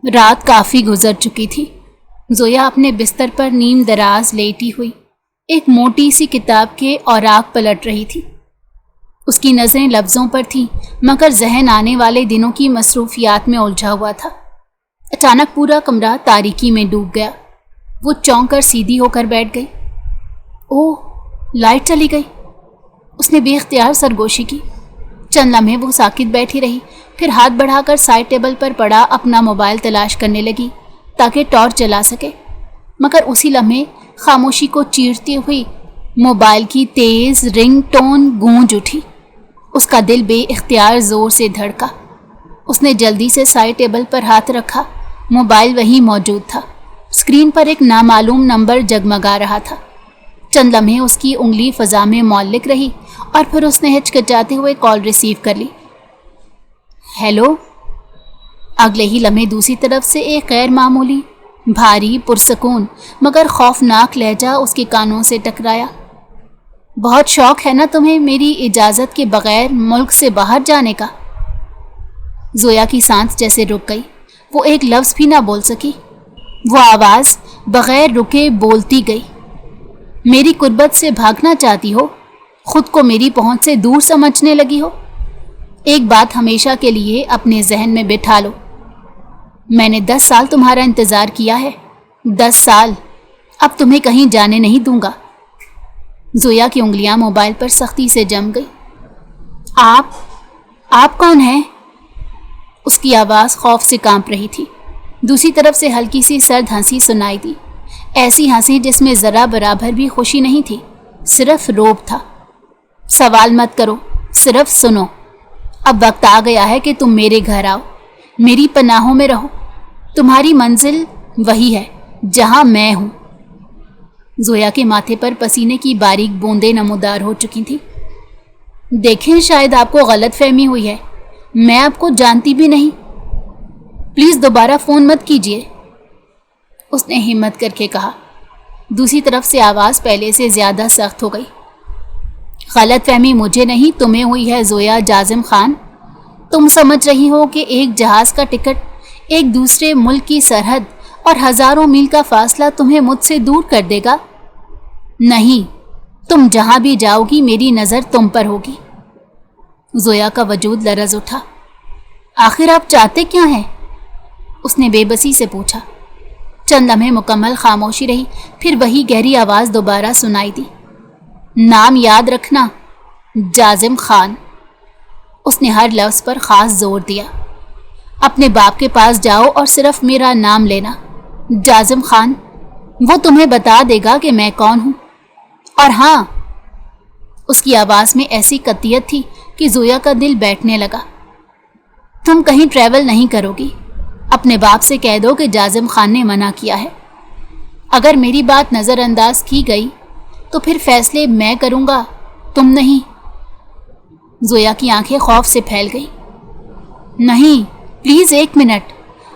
رات کافی گزر چکی تھی۔ زویا اپنے بستر پر نیم دراز لیٹی ہوئی ایک موٹی سی کتاب کے اوراق پلٹ رہی تھی۔ اس کی نظریں لفظوں پر تھیں مگر ذہن آنے والے دنوں کی مصروفیات میں الجھا ہوا تھا۔ اچانک پورا کمرہ تاریکی میں ڈوب گیا۔ وہ چونک کر سیدھی ہو کر بیٹھ گئی۔ اوہ، لائٹ چلی گئی۔ اس نے بے اختیار سرگوشی کی۔ چند لمحے وہ ساکت بیٹھی رہی، پھر ہاتھ بڑھا کر سائڈ ٹیبل پر پڑا اپنا موبائل تلاش کرنے لگی تاکہ ٹارچ جلا سکے، مگر اسی لمحے خاموشی کو چیرتی ہوئی موبائل کی تیز رنگ ٹون گونج اٹھی۔ اس کا دل بے اختیار زور سے دھڑکا۔ اس نے جلدی سے سائڈ ٹیبل پر ہاتھ رکھا۔ موبائل وہیں موجود تھا۔ اسکرین پر ایک نامعلوم نمبر جگمگا رہا تھا۔ چند لمحے اس کی انگلی فضا میں معلق رہی اور پھر اس نے ہچکچاتے ہوئے کال ریسیو کر لی۔ ہیلو۔ اگلے ہی لمحے دوسری طرف سے ایک غیر معمولی، بھاری، پرسکون مگر خوفناک لہجہ اس کے کانوں سے ٹکرایا۔ بہت شوق ہے نا تمہیں میری اجازت کے بغیر ملک سے باہر جانے کا؟ زویا کی سانس جیسے رک گئی۔ وہ ایک لفظ بھی نہ بول سکی۔ وہ آواز بغیر رکے بولتی گئی۔ میری قربت سے بھاگنا چاہتی ہو؟ خود کو میری پہنچ سے دور سمجھنے لگی ہو؟ ایک بات ہمیشہ کے لیے اپنے ذہن میں بٹھا لو، میں نے 10 سال تمہارا انتظار کیا ہے، 10 سال، اب تمہیں کہیں جانے نہیں دوں گا۔ زویا کی انگلیاں موبائل پر سختی سے جم گئی۔ آپ کون ہیں؟ اس کی آواز خوف سے کانپ رہی تھی۔ دوسری طرف سے ہلکی سی سرد ہنسی سنائی دی، ایسی ہنسی جس میں ذرا برابر بھی خوشی نہیں تھی، صرف روب تھا۔ سوال مت کرو، صرف سنو۔ اب وقت آ گیا ہے کہ تم میرے گھر آؤ، میری پناہوں میں رہو۔ تمہاری منزل وہی ہے جہاں میں ہوں۔ زویا کے ماتھے پر پسینے کی باریک بوندیں نمودار ہو چکی تھیں۔ دیکھیں، شاید آپ کو غلط فہمی ہوئی ہے، میں آپ کو جانتی بھی نہیں، پلیز دوبارہ فون مت کیجیے، اس نے ہمت کر کے کہا۔ دوسری طرف سے آواز پہلے سے زیادہ سخت ہو گئی۔ غلط فہمی مجھے نہیں، تمہیں ہوئی ہے زویا جازم خان۔ تم سمجھ رہی ہو کہ ایک جہاز کا ٹکٹ، ایک دوسرے ملک کی سرحد اور ہزاروں میل کا فاصلہ تمہیں مجھ سے دور کر دے گا؟ نہیں، تم جہاں بھی جاؤ گی میری نظر تم پر ہوگی۔ زویا کا وجود لرز اٹھا۔ آخر آپ چاہتے کیا ہیں؟ اس نے بے بسی سے پوچھا۔ چند لمحے مکمل خاموشی رہی، پھر وہی گہری آواز دوبارہ سنائی دی۔ نام یاد رکھنا، جازم خان۔ اس نے ہر لفظ پر خاص زور دیا۔ اپنے باپ کے پاس جاؤ اور صرف میرا نام لینا، جازم خان۔ وہ تمہیں بتا دے گا کہ میں کون ہوں۔ اور ہاں، اس کی آواز میں ایسی قطعیت تھی کہ زویا کا دل بیٹھنے لگا، تم کہیں ٹریول نہیں کرو گی۔ اپنے باپ سے کہہ دو کہ جازم خان نے منع کیا ہے۔ اگر میری بات نظر انداز کی گئی تو پھر فیصلے میں کروں گا، تم نہیں۔ زویا کی آنکھیں خوف سے پھیل گئی۔ نہیں، پلیز ایک منٹ،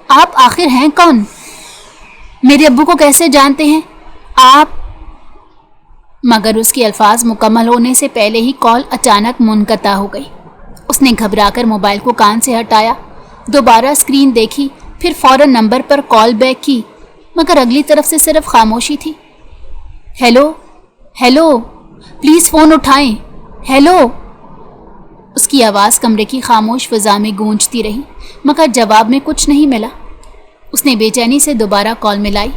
آپ آخر ہیں کون؟ میرے ابو کو کیسے جانتے ہیں آپ؟ مگر اس کے الفاظ مکمل ہونے سے پہلے ہی کال اچانک منقطع ہو گئی۔ اس نے گھبرا کر موبائل کو کان سے ہٹایا، دوبارہ اسکرین دیکھی، پھر فوراً نمبر پر کال بیک کی، مگر اگلی طرف سے صرف خاموشی تھی۔ ہیلو، ہیلو، پلیز فون اٹھائیں، ہیلو۔ اس کی آواز کمرے کی خاموش فضا میں گونجتی رہی، مگر جواب میں کچھ نہیں ملا۔ اس نے بے چینی سے دوبارہ کال ملائی،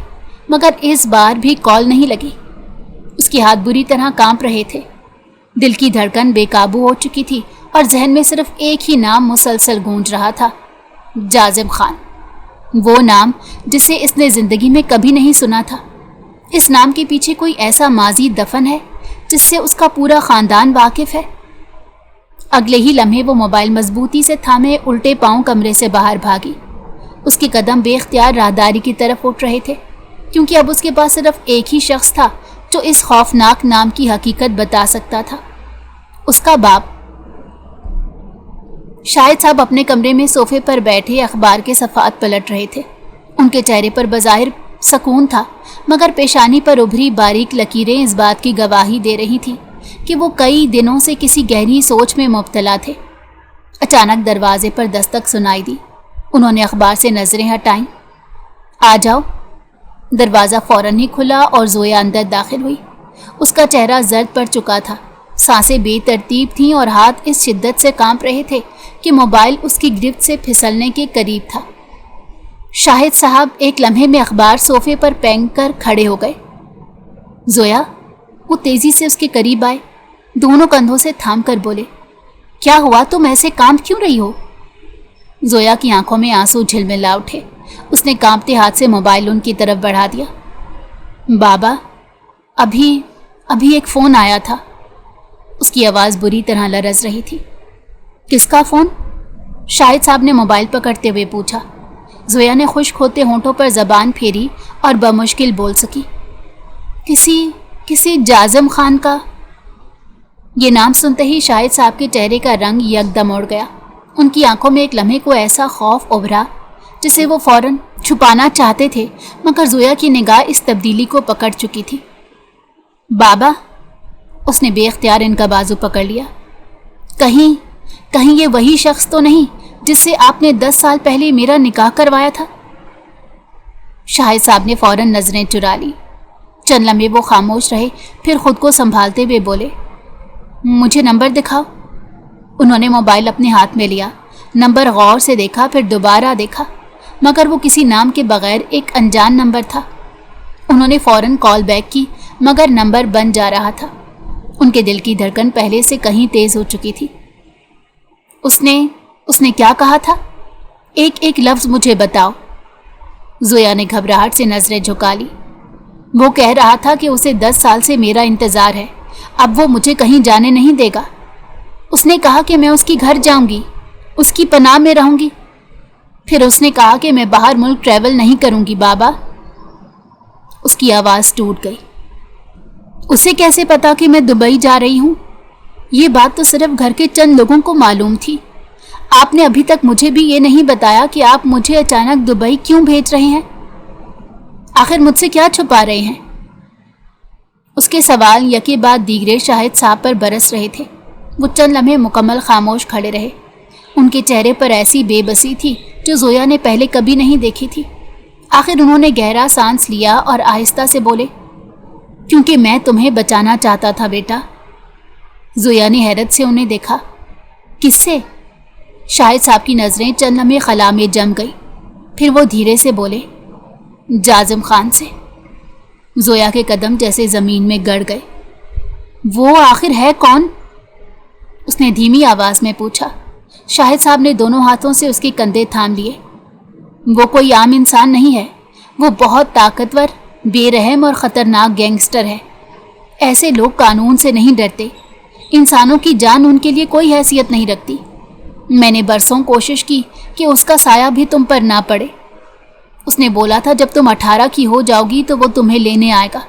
مگر اس بار بھی کال نہیں لگی۔ اس کے ہاتھ بری طرح کانپ رہے تھے، دل کی دھڑکن بے قابو ہو چکی تھی اور ذہن میں صرف ایک ہی نام مسلسل گونج رہا تھا، جازم خان۔ وہ نام جسے اس نے زندگی میں کبھی نہیں سنا تھا۔ اس نام کے پیچھے کوئی ایسا ماضی دفن ہے جس سے اس کا پورا خاندان واقف ہے۔ اگلے ہی لمحے وہ موبائل مضبوطی سے تھامے الٹے پاؤں کمرے سے باہر بھاگی۔ اس کے قدم بے اختیار راہداری کی طرف اٹھ رہے تھے، کیونکہ اب اس کے پاس صرف ایک ہی شخص تھا جو اس خوفناک نام کی حقیقت بتا سکتا تھا، اس کا باپ۔ شاہد صاحب اپنے کمرے میں صوفے پر بیٹھے اخبار کے صفحات پلٹ رہے تھے۔ ان کے چہرے پر بظاہر سکون تھا، مگر پیشانی پر ابھری باریک لکیریں اس بات کی گواہی دے رہی تھیں کہ وہ کئی دنوں سے کسی گہری سوچ میں مبتلا تھے۔ اچانک دروازے پر دستک سنائی دی۔ انہوں نے اخبار سے نظریں ہٹائیں۔ آ جاؤ۔ دروازہ فوراً ہی کھلا اور زویا اندر داخل ہوئی۔ اس کا چہرہ زرد پڑ چکا تھا، سانسیں بے ترتیب تھیں اور ہاتھ اس شدت سے کانپ رہے تھے کہ موبائل اس کی گرفت سے پھسلنے کے قریب تھا۔ شاہد صاحب ایک لمحے میں اخبار صوفے پر پھینک کر کھڑے ہو گئے۔ زویا، وہ تیزی سے اس کے قریب آئے، دونوں کندھوں سے تھام کر بولے، کیا ہوا، تم ایسے کانپ کیوں رہی ہو؟ زویا کی آنکھوں میں آنسو جھلملا اٹھے۔ اس نے کانپتے ہاتھ سے موبائل ان کی طرف بڑھا دیا۔ بابا، ابھی ایک فون آیا تھا۔ اس کی آواز بری طرح لرز رہی تھی۔ کس کا فون؟ شاہد صاحب نے موبائل پکڑتے ہوئے پوچھا۔ زویا نے خشک ہوتے ہونٹوں پر زبان پھیری اور بمشکل بول سکی، کسی جازم خان کا۔ یہ نام سنتے ہی شاہد صاحب کے چہرے کا رنگ یکدم اڑ گیا۔ ان کی آنکھوں میں ایک لمحے کو ایسا خوف ابھرا جسے وہ فوراً چھپانا چاہتے تھے، مگر زویا کی نگاہ اس تبدیلی کو پکڑ چکی تھی۔ بابا، اس نے بے اختیار ان کا بازو پکڑ لیا، کہیں یہ وہی شخص تو نہیں جس سے آپ نے 10 سال پہلے میرا نکاح کروایا تھا؟ شاہد صاحب نے فوراً نظریں چرا لی۔ چند لمحے وہ خاموش رہے، پھر خود کو سنبھالتے ہوئے بولے، مجھے نمبر دکھاؤ۔ انہوں نے موبائل اپنے ہاتھ میں لیا، نمبر غور سے دیکھا، پھر دوبارہ دیکھا، مگر وہ کسی نام کے بغیر ایک انجان نمبر تھا۔ انہوں نے فوراً کال بیک کی، مگر نمبر بند جا رہا تھا۔ ان کے دل کی دھڑکن پہلے سے کہیں تیز ہو چکی تھی۔ اس نے کیا کہا تھا؟ ایک لفظ مجھے بتاؤ۔ زویا نے گھبراہٹ سے نظریں جھکا لی۔ وہ کہہ رہا تھا کہ اسے 10 سال سے میرا انتظار ہے، اب وہ مجھے کہیں جانے نہیں دے گا۔ اس نے کہا کہ میں اس کی گھر جاؤں گی، اس کی پناہ میں رہوں گی۔ پھر اس نے کہا کہ میں باہر ملک ٹریول نہیں کروں گی بابا۔ اس کی آواز ٹوٹ گئی۔ اسے کیسے پتا کہ میں دبئی جا رہی ہوں؟ یہ بات تو صرف گھر کے چند لوگوں کو معلوم تھی۔ آپ نے ابھی تک مجھے بھی یہ نہیں بتایا کہ آپ مجھے اچانک دبئی کیوں بھیج رہے ہیں؟ آخر مجھ سے کیا چھپا رہے ہیں؟ اس کے سوال یکے بعد دیگرے شاہد صاحب پر برس رہے تھے۔ وہ چند لمحے مکمل خاموش کھڑے رہے۔ ان کے چہرے پر ایسی بے بسی تھی جو زویا نے پہلے کبھی نہیں دیکھی تھی۔ آخر انہوں نے گہرا سانس لیا اور آہستہ سے بولے، کیونکہ میں تمہیں بچانا چاہتا تھا بیٹا۔ زویا نے حیرت سے انہیں دیکھا۔ کس سے؟ شاہد صاحب کی نظریں چند لمحے خلا میں جم گئی، پھر وہ دھیرے سے بولے، جازم خان سے۔ زویا کے قدم جیسے زمین میں گڑ گئے۔ وہ آخر ہے کون؟ اس نے دھیمی آواز میں پوچھا۔ شاہد صاحب نے دونوں ہاتھوں سے اس کے کندھے تھام لیے۔ وہ کوئی عام انسان نہیں ہے، وہ بہت طاقتور، بے رحم اور خطرناک گینگسٹر ہے۔ ایسے لوگ قانون سے نہیں ڈرتے، انسانوں کی جان ان کے لیے کوئی حیثیت نہیں رکھتی۔ میں نے برسوں کوشش کی کہ اس کا سایہ بھی تم پر نہ پڑے۔ اس نے بولا تھا جب تم 18 کی ہو جاؤ گی تو وہ تمہیں لینے آئے گا،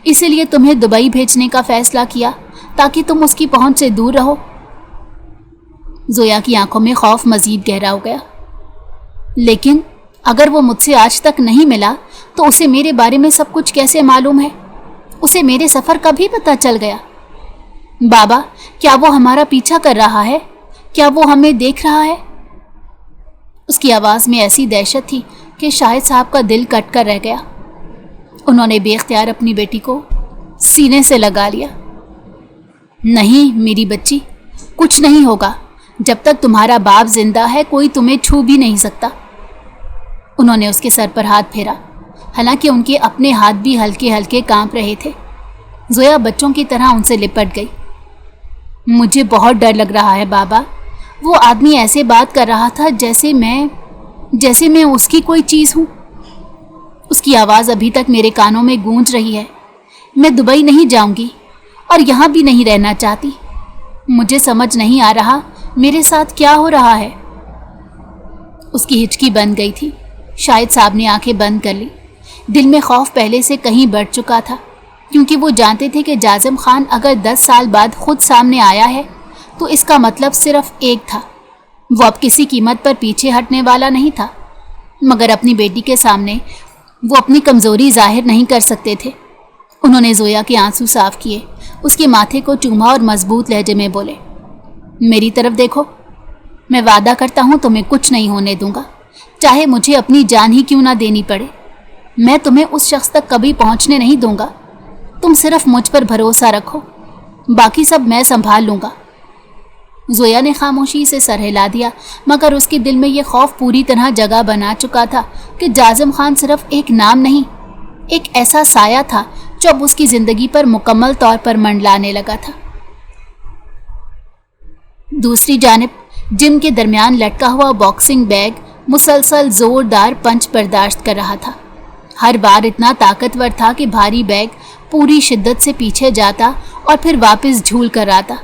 اسی لیے تمہیں دبئی بھیجنے کا فیصلہ کیا تاکہ تم اس کی پہنچ سے دور رہو۔ زویا کی آنکھوں میں خوف مزید گہرا ہو گیا۔ لیکن اگر وہ مجھ سے آج تک نہیں ملا تو اسے میرے بارے میں سب کچھ کیسے معلوم ہے؟ اسے میرے سفر کا بھی پتہ چل گیا۔ بابا، کیا وہ ہمارا پیچھا کر رہا ہے؟ کیا وہ ہمیں دیکھ رہا ہے؟ اس کی آواز میں ایسی دہشت تھی کہ شاہد صاحب کا دل کٹ کر رہ گیا۔ انہوں نے بے اختیار اپنی بیٹی کو سینے سے لگا لیا۔ نہیں میری بچی، کچھ نہیں ہوگا۔ جب تک تمہارا باپ زندہ ہے کوئی تمہیں چھو بھی نہیں سکتا۔ انہوں نے اس کے سر پر ہاتھ پھیرا، حالانکہ ان کے اپنے ہاتھ بھی ہلکے ہلکے کانپ رہے تھے۔ زویا بچوں کی طرح ان سے لپٹ گئی۔ مجھے بہت ڈر لگ رہا ہے بابا، وہ آدمی ایسے بات کر رہا تھا جیسے میں اس کی کوئی چیز ہوں۔ اس کی آواز ابھی تک میرے کانوں میں گونج رہی ہے۔ میں دبئی نہیں جاؤں گی اور یہاں بھی نہیں رہنا چاہتی۔ مجھے سمجھ نہیں آ رہا میرے ساتھ کیا ہو رہا ہے۔ اس کی ہچکی بن گئی تھی۔ شاہد صاحب نے آنکھیں بند کر لی۔ دل میں خوف پہلے سے کہیں بڑھ چکا تھا، کیونکہ وہ جانتے تھے کہ جازم خان اگر 10 سال بعد خود سامنے آیا ہے تو اس کا مطلب صرف ایک تھا، وہ اب کسی قیمت پر پیچھے ہٹنے والا نہیں تھا۔ مگر اپنی بیٹی کے سامنے وہ اپنی کمزوری ظاہر نہیں کر سکتے تھے۔ انہوں نے زویا کے آنسو صاف کیے، اس کے ماتھے کو چوما اور مضبوط لہجے میں بولے، میری طرف دیکھو، میں وعدہ کرتا ہوں تمہیں کچھ نہیں ہونے دوں گا۔ चाहे मुझे अपनी जान ही क्यों ना देनी पड़े। मैं तुम्हें उस शख्स तक कभी पहुंचने नहीं दूंगा। तुम सिर्फ मुझ पर भरोसा रखो, बाकी सब मैं संभाल लूंगा। जोया ने खामोशी से सर हिला दिया, मगर उसके दिल में यह खौफ पूरी तरह जगह बना चुका था कि जाजिम खान सिर्फ एक नाम नहीं, एक ऐसा साया था जो अब उसकी जिंदगी पर मुकम्मल तौर पर मंडलाने लगा था। दूसरी जानिब जिम के दरमियान लटका हुआ बॉक्सिंग बैग मुसलसल जोरदार पंच बर्दाश्त कर रहा था। हर बार इतना ताकतवर था कि भारी बैग पूरी शिद्दत से पीछे जाता और फिर वापस झूल कर आता,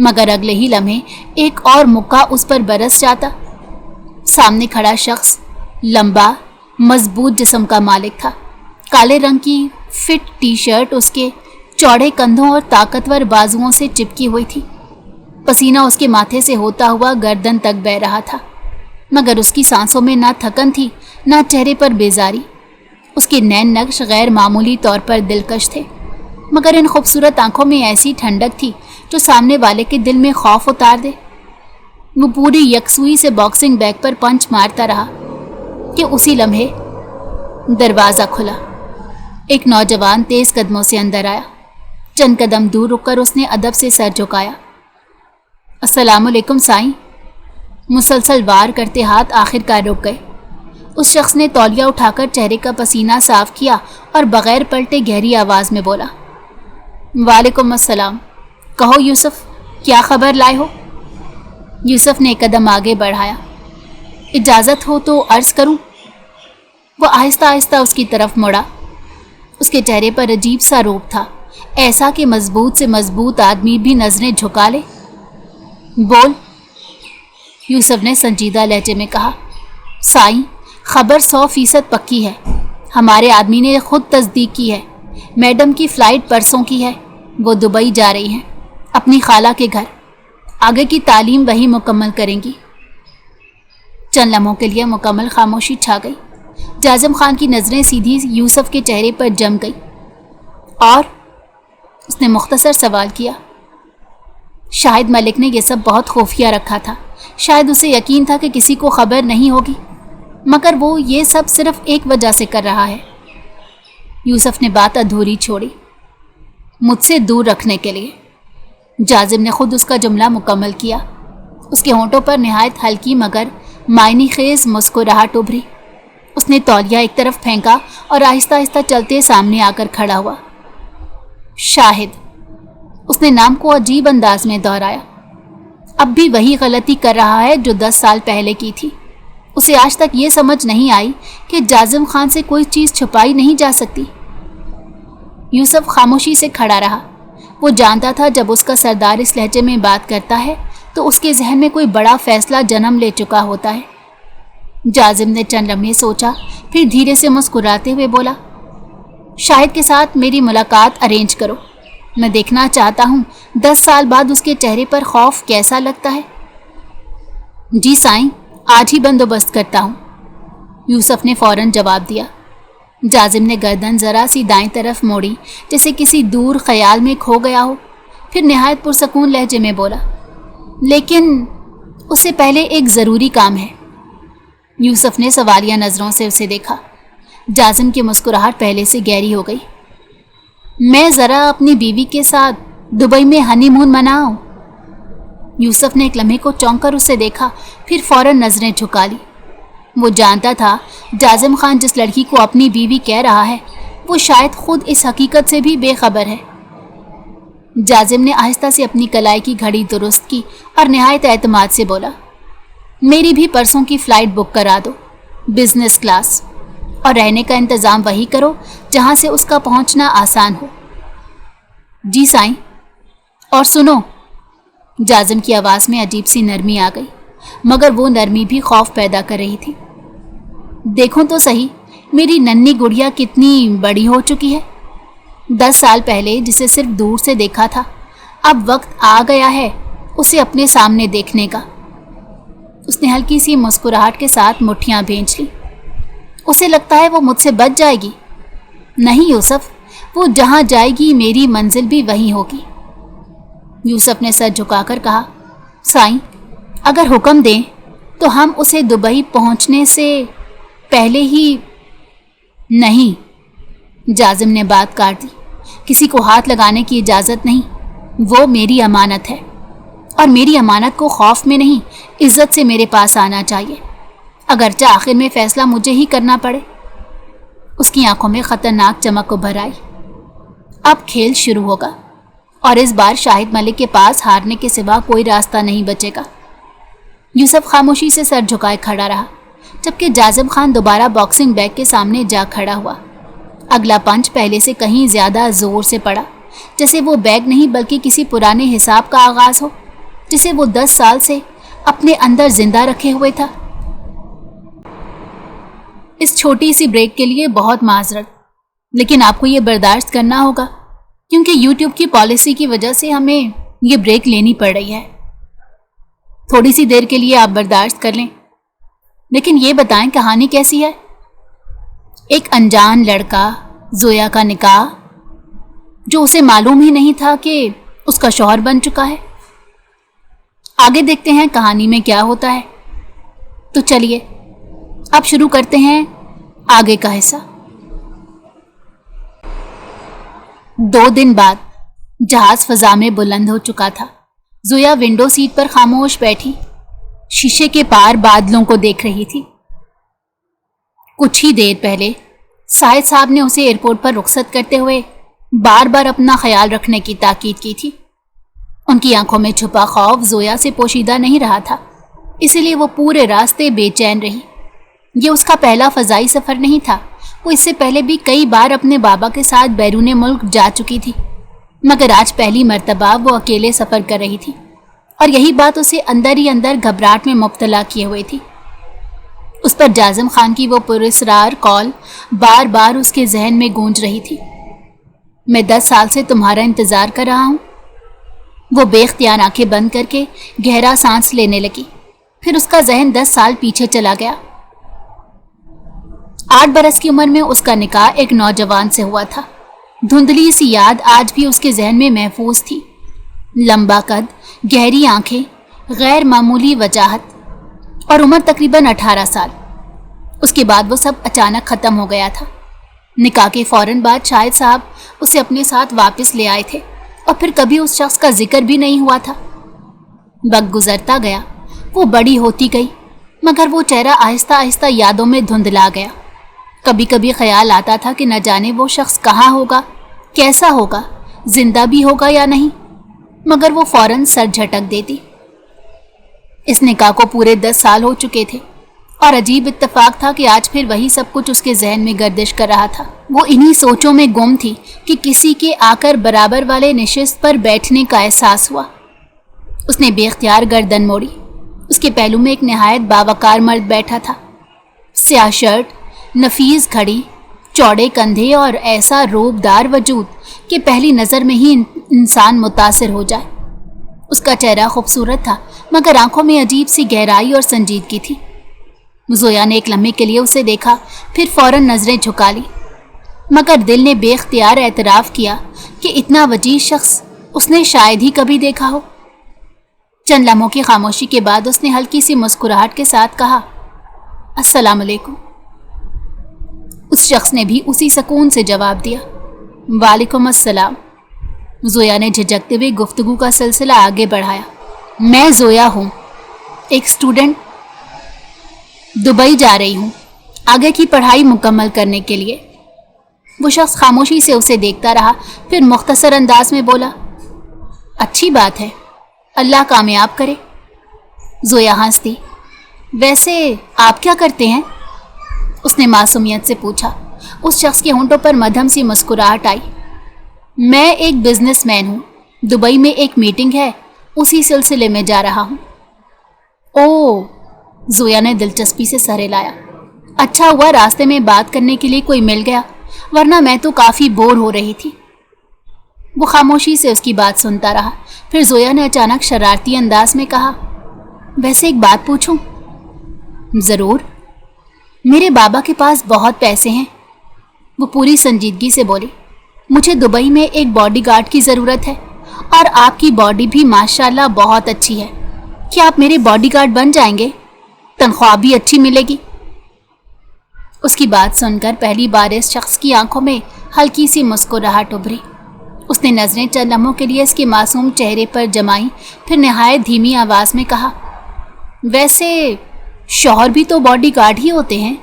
मगर अगले ही लम्हे एक और मुक्का उस पर बरस जाता। सामने खड़ा शख्स लंबा मजबूत जिस्म का मालिक था। काले रंग की फिट टी शर्ट उसके चौड़े कंधों और ताकतवर बाजुओं से चिपकी हुई थी। पसीना उसके माथे से होता हुआ गर्दन तक बह रहा था, मगर उसकी सांसों में ना थकन थी ना चेहरे पर बेजारी। उसके नैन नक्श गैर मामूली तौर पर दिलकश थे, मगर इन खूबसूरत आंखों में ऐसी ठंडक थी जो सामने वाले के दिल में खौफ उतार दे। वो पूरी यकसुई से बॉक्सिंग बैग पर पंच मारता रहा कि उसी लम्हे दरवाज़ा खुला। एक नौजवान तेज कदमों से अंदर आया। चंद कदम दूर रुककर उसने अदब से सर झुकाया। अस्सलामुअलैकुम साईं। मुसलसल वार करते हाथ आखिरकार रुक गए। उस शख्स ने तौलिया उठाकर चेहरे का पसीना साफ किया और बगैर पलटे गहरी आवाज़ में बोला, वालेकुम अस्सलाम। कहो यूसुफ, क्या खबर लाए हो? यूसुफ ने एक कदम आगे बढ़ाया। इजाज़त हो तो अर्ज़ करूं? वो आहिस्ता आहिस्ता उसकी तरफ मुड़ा। उसके चेहरे पर अजीब सा रूप था, ऐसा कि मजबूत से मजबूत आदमी भी नजरें झुका ले। बोल, यूसुफ ने संजीदा लहजे में कहा। साईं, खबर 100% पक्की है। हमारे आदमी ने खुद तस्दीक की है। मैडम की फ़्लाइट परसों की है। वो दुबई जा रही हैं, अपनी खाला के घर। आगे की तालीम वही मुकम्मल करेंगी। चंद लम्हों के लिए मुकम्मल खामोशी छा गई। जाजिम खान की नज़रें सीधी यूसुफ के चेहरे पर जम गई और उसने मुख्तसर सवाल किया। शाहिद मलिक ने यह सब बहुत खुफिया रखा था। शायद उसे यकीन था कि किसी को खबर नहीं होगी, मगर वो ये सब सिर्फ एक वजह से कर रहा है। यूसुफ ने बात अधूरी छोड़ी। मुझसे दूर रखने के लिए। जाजिम ने खुद उसका जुमला मुकम्मल किया। उसके होंठों पर निहायत हल्की मगर मायनी खेज मुस्कुराहट उभरी। उसने तौलिया एक तरफ फेंका और आहिस्ता आहिस्ता चलते सामने आकर खड़ा हुआ। शाहिद, उसने नाम को अजीब अंदाज में दोहराया। अब भी वही गलती कर रहा है जो 10 साल पहले की थी। उसे आज तक ये समझ नहीं आई कि जाजिम खान से कोई चीज़ छुपाई नहीं जा सकती। यूसुफ खामोशी से खड़ा रहा। वो जानता था जब उसका सरदार इस लहजे में बात करता है तो उसके जहन में कोई बड़ा फैसला जन्म ले चुका होता है। जाजिम ने चंद लम्हे सोचा, फिर धीरे से मुस्कुराते हुए बोला, शाहिद के साथ मेरी मुलाकात अरेंज करो। मैं देखना चाहता हूँ 10 साल बाद उसके चेहरे पर खौफ कैसा लगता है। जी साईं, आज ही बंदोबस्त करता हूँ, यूसुफ ने फौरन जवाब दिया। जाजिम ने गर्दन ज़रा सी दाएं तरफ मोड़ी, जैसे किसी दूर ख्याल में खो गया हो। फिर निहायत पुरसकून लहजे में बोला, लेकिन उससे पहले एक ज़रूरी काम है। यूसुफ ने सवालिया नज़रों से उसे देखा। जाजिम की मुस्कुराहट पहले से गहरी हो गई। मैं ज़रा अपनी बीवी के साथ दुबई में हनीमून मनाऊं। यूसुफ ने एक लम्हे को चौंक कर उसे देखा, फिर फौरन नज़रें झुका ली। वो जानता था जाजिम खान जिस लड़की को अपनी बीवी कह रहा है वो शायद खुद इस हकीकत से भी बेखबर है। जाजिम ने आहिस्ता से अपनी कलाई की घड़ी दुरुस्त की और निहायत एतमाद से बोला, मेरी भी परसों की फ़्लाइट बुक करा दो, बिजनेस क्लास, और रहने का इंतज़ाम वही करो जहाँ से उसका पहुँचना आसान हो। जी साईं। और सुनो, जाजिम की आवाज़ में अजीब सी नरमी आ गई, मगर वो नरमी भी खौफ पैदा कर रही थी। देखो तो सही, मेरी नन्ही गुड़िया कितनी बड़ी हो चुकी है। 10 साल पहले जिसे सिर्फ दूर से देखा था, अब वक्त आ गया है उसे अपने सामने देखने का। उसने हल्की सी मुस्कुराहट के साथ मुट्ठियां भींच ली। उसे लगता है वो मुझसे बच जाएगी। नहीं यूसुफ, वो जहाँ जाएगी मेरी मंजिल भी वहीं होगी। यूसुफ ने सर झुकाकर कहा, साईं, अगर हुक्म दें تو ہم اسے دبئی پہنچنے سے پہلے ہی نہیں، جازم نے بات کاٹ دی۔ کسی کو ہاتھ لگانے کی اجازت نہیں، وہ میری امانت ہے، اور میری امانت کو خوف میں نہیں، عزت سے میرے پاس آنا چاہیے، اگرچہ آخر میں فیصلہ مجھے ہی کرنا پڑے۔ اس کی آنکھوں میں خطرناک چمک ابھر آئی۔ اب کھیل شروع ہوگا، اور اس بار شاہد ملک کے پاس ہارنے کے سوا کوئی راستہ نہیں بچے گا۔ یوسف خاموشی سے سر جھکائے کھڑا رہا، جبکہ جازم خان دوبارہ باکسنگ بیگ کے سامنے جا کھڑا ہوا۔ اگلا پنچ پہلے سے کہیں زیادہ زور سے پڑا، جیسے وہ بیگ نہیں بلکہ کسی پرانے حساب کا آغاز ہو، جسے وہ 10 سال سے اپنے اندر زندہ رکھے ہوئے تھا۔ اس چھوٹی سی بریک کے لیے بہت معذرت، لیکن آپ کو یہ برداشت کرنا ہوگا، کیونکہ یوٹیوب کی پالیسی کی وجہ سے ہمیں یہ بریک لینی پڑ رہی ہے۔ تھوڑی سی دیر کے لیے آپ برداشت کر لیں، لیکن یہ بتائیں کہانی کیسی ہے؟ ایک انجان لڑکا، زویا کا نکاح، جو اسے معلوم ہی نہیں تھا کہ اس کا شوہر بن چکا ہے۔ آگے دیکھتے ہیں کہانی میں کیا ہوتا ہے۔ تو چلیے اب شروع کرتے ہیں آگے کا حصہ۔ 2 دن بعد جہاز فضا میں بلند ہو چکا تھا۔ زویا ونڈو سیٹ پر خاموش بیٹھی شیشے کے پار بادلوں کو دیکھ رہی تھی۔ کچھ ہی دیر پہلے ساحد صاحب نے اسے ایئرپورٹ پر رخصت کرتے ہوئے بار بار اپنا خیال رکھنے کی تاکید کی تھی۔ ان کی آنکھوں میں چھپا خوف زویا سے پوشیدہ نہیں رہا تھا، اسی لیے وہ پورے راستے بے چین رہی۔ یہ اس کا پہلا فضائی سفر نہیں تھا، وہ اس سے پہلے بھی کئی بار اپنے بابا کے ساتھ بیرون ملک جا چکی تھی، مگر آج پہلی مرتبہ وہ اکیلے سفر کر رہی تھی، اور یہی بات اسے اندر ہی اندر گھبراہٹ میں مبتلا کیے ہوئے تھی۔ اس پر جازم خان کی وہ پراسرار کال بار بار اس کے ذہن میں گونج رہی تھی۔ میں 10 سال سے تمہارا انتظار کر رہا ہوں۔ وہ بے اختیار آنکھیں بند کر کے گہرا سانس لینے لگی، پھر اس کا ذہن 10 سال پیچھے چلا گیا۔ 8 برس کی عمر میں اس کا نکاح ایک نوجوان سے ہوا تھا۔ دھندلی سی یاد آج بھی اس کے ذہن میں محفوظ تھی۔ لمبا قد، گہری آنکھیں، غیر معمولی وجاہت، اور عمر تقریباً 18 سال۔ اس کے بعد وہ سب اچانک ختم ہو گیا تھا۔ نکاح کے فوراً بعد شاہد صاحب اسے اپنے ساتھ واپس لے آئے تھے، اور پھر کبھی اس شخص کا ذکر بھی نہیں ہوا تھا۔ وقت گزرتا گیا، وہ بڑی ہوتی گئی، مگر وہ چہرہ آہستہ آہستہ یادوں میں دھندلا گیا۔ کبھی کبھی خیال آتا تھا کہ نہ جانے وہ شخص کہاں ہوگا، کیسا ہوگا، زندہ بھی ہوگا یا نہیں، مگر وہ فوراً سر جھٹک دیتی۔ اس نکاح کو پورے 10 سال ہو چکے تھے، اور عجیب اتفاق تھا کہ آج پھر وہی سب کچھ اس کے ذہن میں گردش کر رہا تھا۔ وہ انہی سوچوں میں گم تھی کہ کسی کے آ کر برابر والے نشست پر بیٹھنے کا احساس ہوا۔ اس نے بے اختیار گردن موڑی۔ اس کے پہلو میں ایک نہایت باوقار مرد بیٹھا تھا، سیاہ شرٹ، نفیس گھڑی، چوڑے کندھے اور ایسا روبدار وجود کہ پہلی نظر میں ہی انسان متاثر ہو جائے۔ اس کا چہرہ خوبصورت تھا، مگر آنکھوں میں عجیب سی گہرائی اور سنجیدگی تھی۔ زویا نے ایک لمحے کے لیے اسے دیکھا، پھر فوراً نظریں جھکا لی، مگر دل نے بے اختیار اعتراف کیا کہ اتنا وجیز شخص اس نے شاید ہی کبھی دیکھا ہو۔ چند لمحوں کی خاموشی کے بعد اس نے ہلکی سی مسکراہٹ کے ساتھ کہا، السلام علیکم۔ اس شخص نے بھی اسی سکون سے جواب دیا، وعلیکم السلام۔ زویا نے جھجکتے ہوئے گفتگو کا سلسلہ آگے بڑھایا، میں زویا ہوں، ایک اسٹوڈنٹ، دبئی جا رہی ہوں آگے کی پڑھائی مکمل کرنے کے لیے۔ وہ شخص خاموشی سے اسے دیکھتا رہا، پھر مختصر انداز میں بولا، اچھی بات ہے، اللہ کامیاب کرے۔ زویا ہنس دی۔ ویسے آپ کیا کرتے ہیں؟ اس نے معصومیت سے پوچھا۔ اس شخص کے ہونٹوں پر مدھم سی مسکراہٹ آئی۔ میں ایک بزنس مین ہوں، دبئی میں ایک میٹنگ ہے، اسی سلسلے میں جا رہا ہوں۔ اوہ، زویا نے دلچسپی سے سر ہلایا۔ اچھا ہوا راستے میں بات کرنے کے لیے کوئی مل گیا، ورنہ میں تو کافی بور ہو رہی تھی۔ وہ خاموشی سے اس کی بات سنتا رہا، پھر زویا نے اچانک شرارتی انداز میں کہا، ویسے ایک بات پوچھوں؟ ضرور۔ میرے بابا کے پاس بہت پیسے ہیں۔ وہ پوری سنجیدگی سے بولی، مجھے دبئی میں ایک باڈی گارڈ کی ضرورت ہے، اور آپ کی باڈی بھی ماشاءاللہ بہت اچھی ہے۔ کیا آپ میرے باڈی گارڈ بن جائیں گے؟ तनख्वाह भी अच्छी मिलेगी। उसकी बात सुनकर पहली बार इस शख्स की आंखों में हल्की सी मुस्कुराहट उभरी। उसने नजरें चंद लम्हों के लिए इसके मासूम चेहरे पर जमाई, फिर निहायत धीमी आवाज में कहा, वैसे शौहर भी तो बॉडीगार्ड ही होते हैं।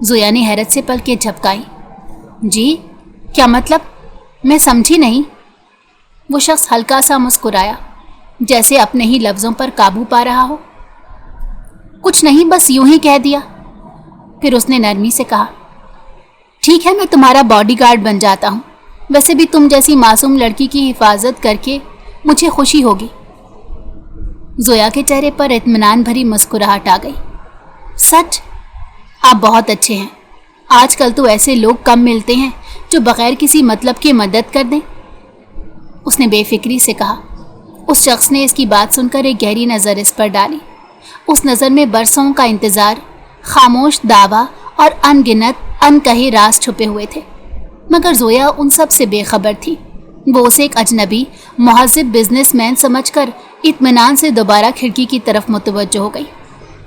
जोया ने हैरत से पलकें झपकाई। जी, क्या मतलब? मैं समझी नहीं। वो शख्स हल्का सा मुस्कुराया, जैसे अपने ही लफ्जों पर काबू पा रहा हो। कुछ नहीं, बस यूं ही कह दिया। फिर उसने नरमी से कहा, ठीक है, मैं तुम्हारा बॉडीगार्ड बन जाता हूं। वैसे भी तुम जैसी मासूम लड़की की हिफाजत करके मुझे खुशी होगी। जोया के चेहरे पर इत्मीनान भरी मुस्कुराहट आ गई। सच? आप बहुत अच्छे हैं। आजकल तो ऐसे लोग कम मिलते हैं जो बगैर किसी मतलब के मदद कर दें, उसने बेफिक्री से कहा। उस शख्स ने इसकी बात सुनकर एक गहरी नज़र इस पर डाली। उस नज़र में बरसों का इंतज़ार, खामोश दावा और अनगिनत अनकहे राज छुपे हुए थे। मगर जोया उन सब से बेखबर थी। वो उसे एक अजनबी मुहज़्ज़िब बिजनेसमैन समझकर इत्मीनान से दोबारा खिड़की की तरफ मुतवज्जो हो गई,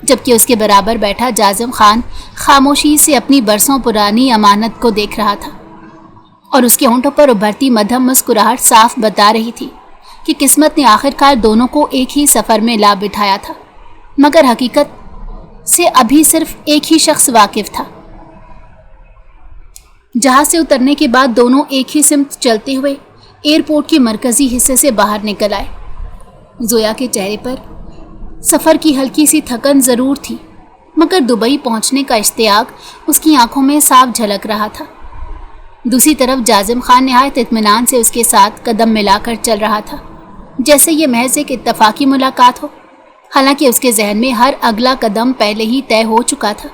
जबकि उसके बराबर बैठा जाजिम खान खामोशी से अपनी बरसों पुरानी अमानत को देख रहा था, और उसके होंठों पर उभरती मध्यम मुस्कुराहट साफ बता रही थी कि किस्मत ने आखिरकार दोनों को एक ही सफ़र में ला बिठाया था। मगर हकीकत से अभी सिर्फ एक ही शख्स वाकिफ था। जहाज से उतरने के बाद दोनों एक ही सिमत चलते हुए एयरपोर्ट के मरकजी हिस्से से बाहर निकल आए। जोया के चेहरे पर सफ़र की हल्की सी थकन ज़रूर थी, मगर दुबई पहुंचने का इश्तियाक उसकी आंखों में साफ झलक रहा था। दूसरी तरफ जाजिम खान निहायत इत्मीनान से उसके साथ कदम मिलाकर चल रहा था, जैसे ये महज एक इत्तफाकी मुलाकात हो। हालांकि उसके जहन में हर अगला कदम पहले ही तय हो चुका था।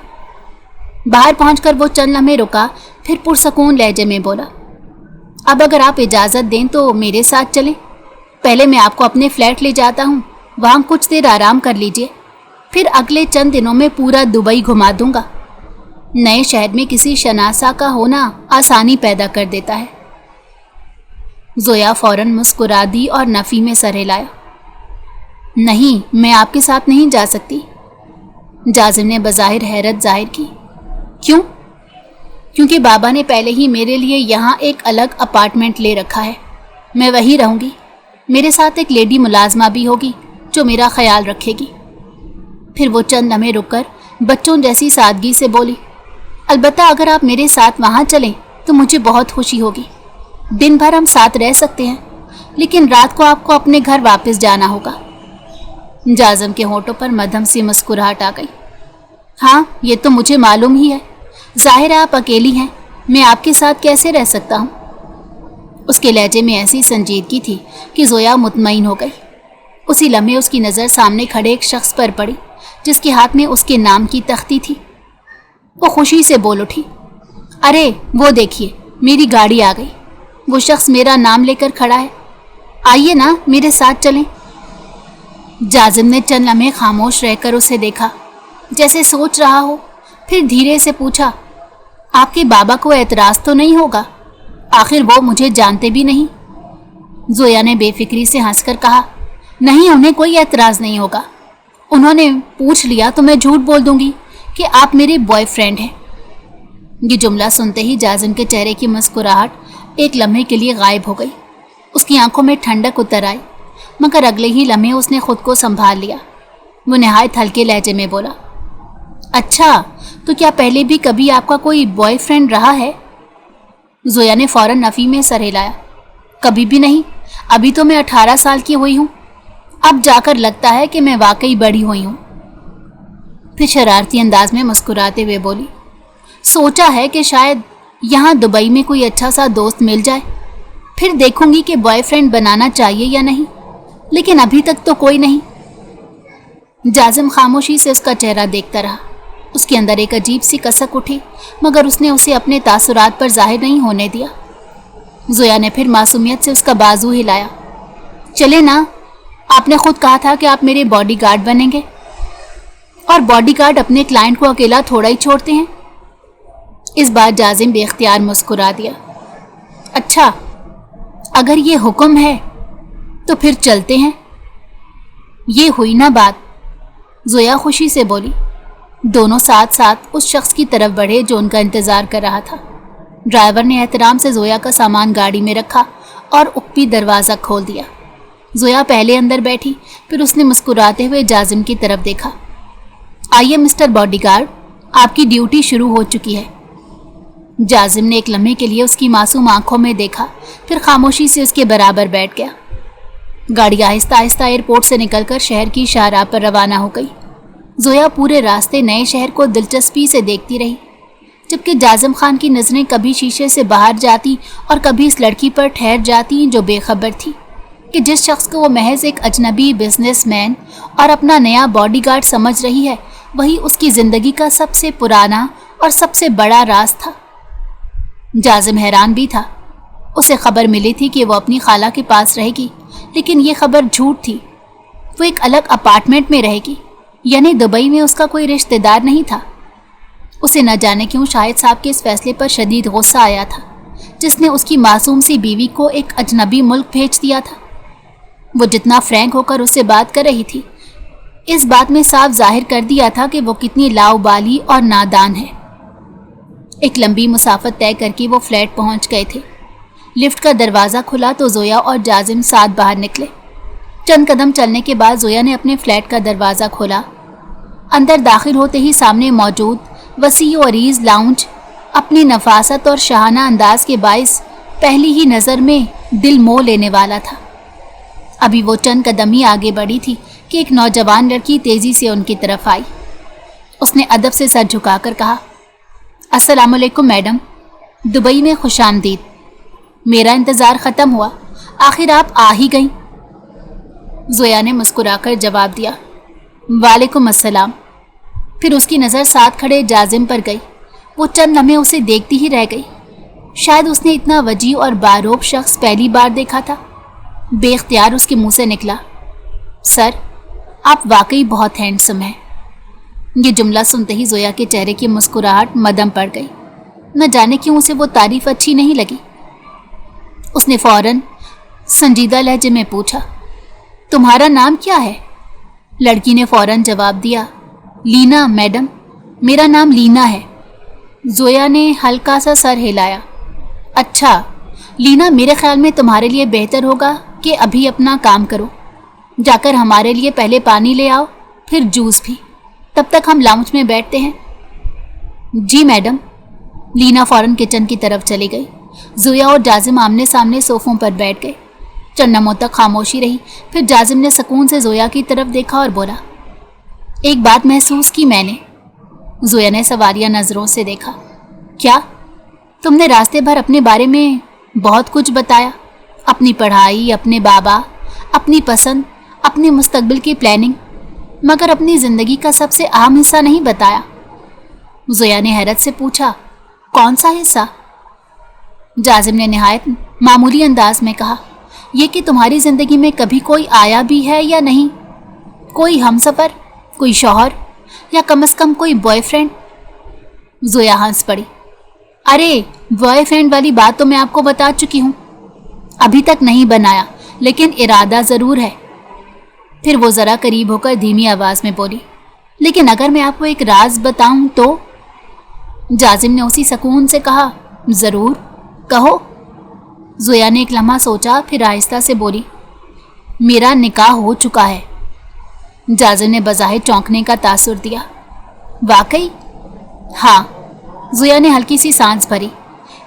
बाहर पहुंचकर वो चंद लम्हे रुका, फिर पुरसकून लहजे में बोला, अब अगर आप इजाज़त दें तो मेरे साथ चलें। पहले मैं आपको अपने फ्लैट ले जाता हूँ, वहाँ कुछ देर आराम कर लीजिए, फिर अगले चंद दिनों में पूरा दुबई घुमा दूंगा। नए शहर में किसी शनासा का होना आसानी पैदा कर देता है। जोया फौरन मुस्कुरा दी और नफ़ी में सर हिलाया। नहीं, मैं आपके साथ नहीं जा सकती। जाजिम ने बज़ाहिर हैरत जाहिर की। क्यों? क्योंकि बाबा ने पहले ही मेरे लिए यहाँ एक अलग अपार्टमेंट ले रखा है। मैं वहीं रहूँगी। मेरे साथ एक लेडी मुलाजमा भी होगी जो मेरा ख्याल रखेगी। फिर वो चंद लम्हे रुककर बच्चों जैसी सादगी से बोली, अलबत्ता अगर आप मेरे साथ वहाँ चलें तो मुझे बहुत खुशी होगी। दिन भर हम साथ रह सकते हैं, लेकिन रात को आपको अपने घर वापस जाना होगा। जाजिम के होंठों पर मध्यम सी मुस्कुराहट आ गई। हाँ, ये तो मुझे मालूम ही है। जाहिर है आप अकेली हैं, मैं आपके साथ कैसे रह सकता हूँ। उसके लहजे में ऐसी संजीदगी थी कि जोया मुतमईन हो गई। उसी लम्हे उसकी नज़र सामने खड़े एक शख्स पर पड़ी जिसके हाथ में उसके नाम की तख्ती थी। वो खुशी से बोल उठी, अरे वो देखिए, मेरी गाड़ी आ गई। वो शख्स मेरा नाम लेकर खड़ा है। आइए ना, मेरे साथ चलें। जाजिम ने चंद लम्हे खामोश रहकर उसे देखा, जैसे सोच रहा हो, फिर धीरे से पूछा, आपके बाबा को एतराज़ तो नहीं होगा? आखिर वो मुझे जानते भी नहीं। जोया ने बेफिक्री से हंसकर कहा, नहीं, उन्हें कोई एतराज़ नहीं होगा। उन्होंने पूछ लिया तो मैं झूठ बोल दूंगी कि आप मेरे बॉयफ्रेंड हैं। ये जुमला सुनते ही जाजिम के चेहरे की मुस्कुराहट एक लम्हे के लिए गायब हो गई। उसकी आंखों में ठंडक उतर आई, मगर अगले ही लम्हे उसने खुद को संभाल लिया। वो निहायत हल्के लहजे में बोला, अच्छा, तो क्या पहले भी कभी आपका कोई बॉयफ्रेंड रहा है? जोया ने फौरन नफ़ी में सर हिलाया। कभी भी नहीं। अभी तो मैं 18 साल की हुई हूँ। अब जाकर लगता है कि मैं वाकई बड़ी हुई हूँ। फिर शरारती अंदाज में मुस्कुराते हुए बोली, सोचा है कि शायद यहाँ दुबई में कोई अच्छा सा दोस्त मिल जाए, फिर देखूंगी कि बॉयफ्रेंड बनाना चाहिए या नहीं, लेकिन अभी तक तो कोई नहीं। जाजिम खामोशी से उसका चेहरा देखता रहा। उसके अंदर एक अजीब सी कसक उठी, मगर उसने उसे अपने तासुरात पर जाहिर नहीं होने दिया। जोया ने फिर मासूमियत से उसका बाजू हिलाया। चले ना, आपने खुद कहा था कि आप मेरे बॉडीगार्ड बनेंगे, और बॉडीगार्ड अपने क्लाइंट को अकेला थोड़ा ही छोड़ते हैं। इस बार जाजिम बेख्तियार मुस्कुरा दिया। अच्छा, अगर ये हुक्म है तो फिर चलते हैं। ये हुई ना बात। زویا خوشی سے بولی۔ دونوں ساتھ ساتھ اس شخص کی طرف بڑھے جو ان کا انتظار کر رہا تھا۔ ڈرائیور نے احترام سے زویا کا سامان گاڑی میں رکھا اور اوپی دروازہ کھول دیا۔ زویا پہلے اندر بیٹھی، پھر اس نے مسکراتے ہوئے جازم کی طرف دیکھا۔ آئیے مسٹر باڈی گارڈ، آپ کی ڈیوٹی شروع ہو چکی ہے۔ جازم نے ایک لمحے کے لیے اس کی معصوم آنکھوں میں دیکھا، پھر خاموشی سے اس کے برابر بیٹھ گیا۔ گاڑی آہستہ آہستہ ایئرپورٹ سے نکل کر شہر کی شاہراہ پر روانہ ہو گئی۔ زویا پورے راستے نئے شہر کو دلچسپی سے دیکھتی رہی، جبکہ جازم خان کی نظریں کبھی شیشے سے باہر جاتی اور کبھی اس لڑکی پر ٹھہر جاتی جو بے خبر تھی کہ جس شخص کو وہ محض ایک اجنبی بزنس مین اور اپنا نیا باڈی گارڈ سمجھ رہی ہے، وہی اس کی زندگی کا سب سے پرانا اور سب سے بڑا راز تھا۔ جازم حیران بھی تھا۔ اسے خبر ملی تھی کہ وہ اپنی خالہ کے پاس رہے گی، لیکن یہ خبر جھوٹ تھی۔ وہ ایک الگ اپارٹمنٹ میں رہے گی، یعنی دبئی میں اس کا کوئی رشتہ دار نہیں تھا۔ اسے نہ جانے کیوں شاہد صاحب کے اس فیصلے پر شدید غصہ آیا تھا، جس نے اس کی معصوم سی بیوی کو ایک اجنبی ملک بھیج دیا تھا۔ وہ جتنا فرینک ہو کر اس سے بات کر رہی تھی، اس بات میں صاف ظاہر کر دیا تھا کہ وہ کتنی لاؤبالی اور نادان ہے۔ ایک لمبی مسافت طے کر کے وہ فلیٹ پہنچ گئے تھے۔ لفٹ کا دروازہ کھلا تو زویا اور جازم ساتھ باہر نکلے۔ چند قدم چلنے کے بعد زویا نے اپنے فلیٹ کا دروازہ کھولا۔ اندر داخل ہوتے ہی سامنے موجود وسیع و عریض لاؤنج اپنی نفاست اور شاہانہ انداز کے باعث پہلی ہی نظر میں دل موہ لینے والا تھا۔ ابھی وہ چند قدم ہی آگے بڑھی تھی کہ ایک نوجوان لڑکی تیزی سے ان کی طرف آئی۔ اس نے ادب سے سر جھکا کر کہا، السلام علیکم میڈم، دبئی میں خوش آمدید۔ میرا انتظار ختم ہوا، آخر آپ آ ہی گئیں۔ زویا نے مسکرا کر جواب دیا، وعلیکم السلام۔ پھر اس کی نظر ساتھ کھڑے جازم پر گئی۔ وہ چند لمحے اسے دیکھتی ہی رہ گئی۔ شاید اس نے اتنا وجیح اور باروب شخص پہلی بار دیکھا تھا۔ بے اختیار اس کے منہ سے نکلا، سر، آپ واقعی بہت ہینڈسم ہیں۔ یہ جملہ سنتے ہی زویا کے چہرے کی مسکراہٹ مدھم پڑ گئی۔ نہ جانے کیوں اسے وہ تعریف اچھی نہیں لگی۔ اس نے فوراً سنجیدہ لہجے میں پوچھا، تمہارا نام کیا ہے؟ لڑکی نے فوراً جواب دیا، لینا میڈم، میرا نام لینا ہے۔ زویا نے ہلکا سا سر ہلایا، اچھا لینا، میرے خیال میں تمہارے لیے بہتر ہوگا کہ ابھی اپنا کام کرو۔ جا کر ہمارے لیے پہلے پانی لے آؤ، پھر جوس بھی، تب تک ہم لاؤنج میں بیٹھتے ہیں۔ جی میڈم۔ لینا فوراً کچن کی طرف چلی گئی۔ زویا اور جازم آمنے سامنے صوفوں پر بیٹھ گئے۔ چند لمحوں تک خاموشی رہی، پھر جازم نے سکون سے زویا کی طرف دیکھا اور بولا، ایک بات محسوس کی میں نے۔ زویا نے سواریہ نظروں سے دیکھا، کیا؟ تم نے راستے بھر اپنے بارے میں بہت کچھ بتایا، اپنی پڑھائی، اپنے بابا، اپنی پسند، اپنے مستقبل کی پلاننگ، مگر اپنی زندگی کا سب سے اہم حصہ نہیں بتایا۔ زویا نے حیرت سے پوچھا، کون سا حصہ؟ جازم نے نہایت معمولی انداز میں کہا، یہ کہ تمہاری زندگی میں کبھی کوئی آیا بھی ہے یا نہیں، کوئی ہمسفر، کوئی شوہر، یا کم از کم کوئی بوائے فرینڈ۔ زویا ہنس پڑی، ارے بوائے فرینڈ والی بات تو میں آپ کو بتا چکی ہوں، ابھی تک نہیں بنایا، لیکن ارادہ ضرور ہے۔ پھر وہ ذرا قریب ہو کر دھیمی آواز میں بولی، لیکن اگر میں آپ کو ایک راز بتاؤں تو؟ جازم نے اسی سکون سے کہا، ضرور کہو۔ زویا نے ایک لمحہ سوچا، پھر آہستہ سے بولی، میرا نکاح ہو چکا ہے۔ جازم نے بظاہر چونکنے کا تاثر دیا، واقعی؟ ہاں۔ زویا نے ہلکی سی سانس بھری،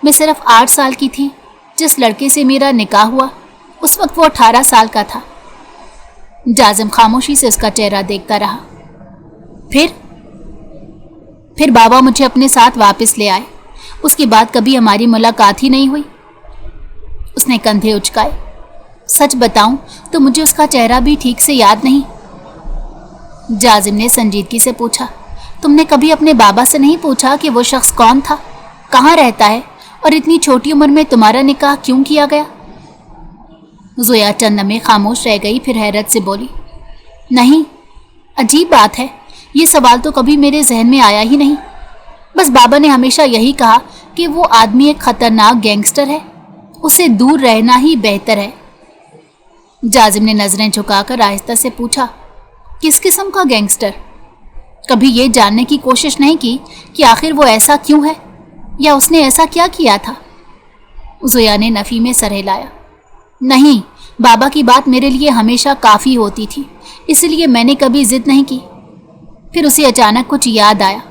میں صرف 8 سال کی تھی جس لڑکے سے میرا نکاح ہوا، اس وقت وہ 18 سال کا تھا۔ جازم خاموشی سے اس کا چہرہ دیکھتا رہا۔ پھر بابا مجھے اپنے ساتھ واپس لے آئے، اس کے بعد کبھی ہماری ملاقات ہی نہیں ہوئی۔ اس نے کندھے اچکائے، سچ بتاؤں تو مجھے اس کا چہرہ بھی ٹھیک سے یاد نہیں۔ جازم نے سنجیدگی سے پوچھا، تم نے کبھی اپنے بابا سے نہیں پوچھا کہ وہ شخص کون تھا، کہاں رہتا ہے، اور اتنی چھوٹی عمر میں تمہارا نکاح کیوں کیا گیا؟ زویا چند لمحے خاموش رہ گئی، پھر حیرت سے بولی، نہیں، عجیب بات ہے، یہ سوال تو کبھی میرے ذہن میں آیا ہی نہیں۔ بس بابا نے ہمیشہ یہی کہا کہ وہ آدمی ایک خطرناک گینگسٹر ہے، اسے دور رہنا ہی بہتر ہے۔ جازم نے نظریں جھکا کر آہستہ سے پوچھا، کس قسم کا گینگسٹر؟ कभी ये जानने की कोशिश नहीं की कि आखिर वो ऐसा क्यों है या उसने ऐसा क्या किया था? ज़ोया ने नफ़ी में सर हिलाया। नहीं, बाबा की बात मेरे लिए हमेशा काफ़ी होती थी, इसलिए मैंने कभी जिद नहीं की। फिर उसे अचानक कुछ याद आया।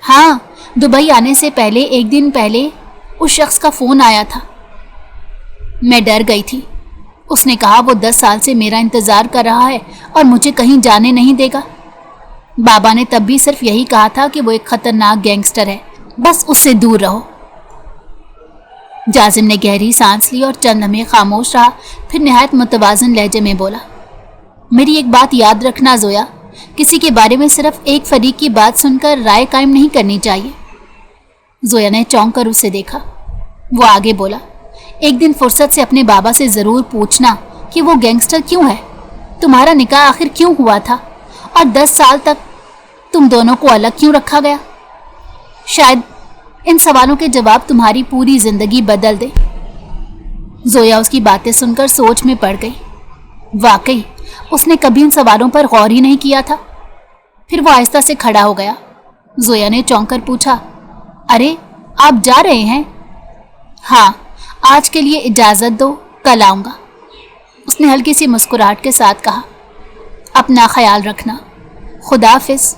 हाँ, दुबई आने से पहले एक दिन पहले उस शख्स का फ़ोन आया था। मैं डर गई थी। उसने कहा वो 10 साल से मेरा इंतज़ार कर रहा है और मुझे कहीं जाने नहीं देगा। बाबा ने तब भी सिर्फ यही कहा था कि वो एक खतरनाक गैंगस्टर है, बस उससे दूर रहो। जाजिम ने गहरी सांस ली और चंद लम्हे खामोश रहा, फिर निहायत मुतवाज़िन लहजे में बोला, मेरी एक बात याद रखना ज़ोया, किसी के बारे में सिर्फ एक फरीक की बात सुनकर राय कायम नहीं करनी चाहिए। ज़ोया ने चौंक कर उसे देखा। वो आगे बोला, एक दिन फुर्सत से अपने बाबा से ज़रूर पूछना कि वो गैंगस्टर क्यों है, तुम्हारा निकाह आखिर क्यों हुआ था और 10 साल तक तुम दोनों को अलग क्यों रखा गया। शायद इन सवालों के जवाब तुम्हारी पूरी जिंदगी बदल दे। ज़ोया उसकी बातें सुनकर सोच में पड़ गई। वाकई उसने कभी इन सवालों पर गौर ही नहीं किया था। फिर वो आहिस्ता से खड़ा हो गया। ज़ोया ने चौंक कर पूछा, अरे आप जा रहे हैं? हाँ, आज के लिए इजाज़त दो, कल आऊँगा। उसने हल्की सी मुस्कुराहट के साथ कहा, अपना ख्याल रखना, खुदा हाफिज़।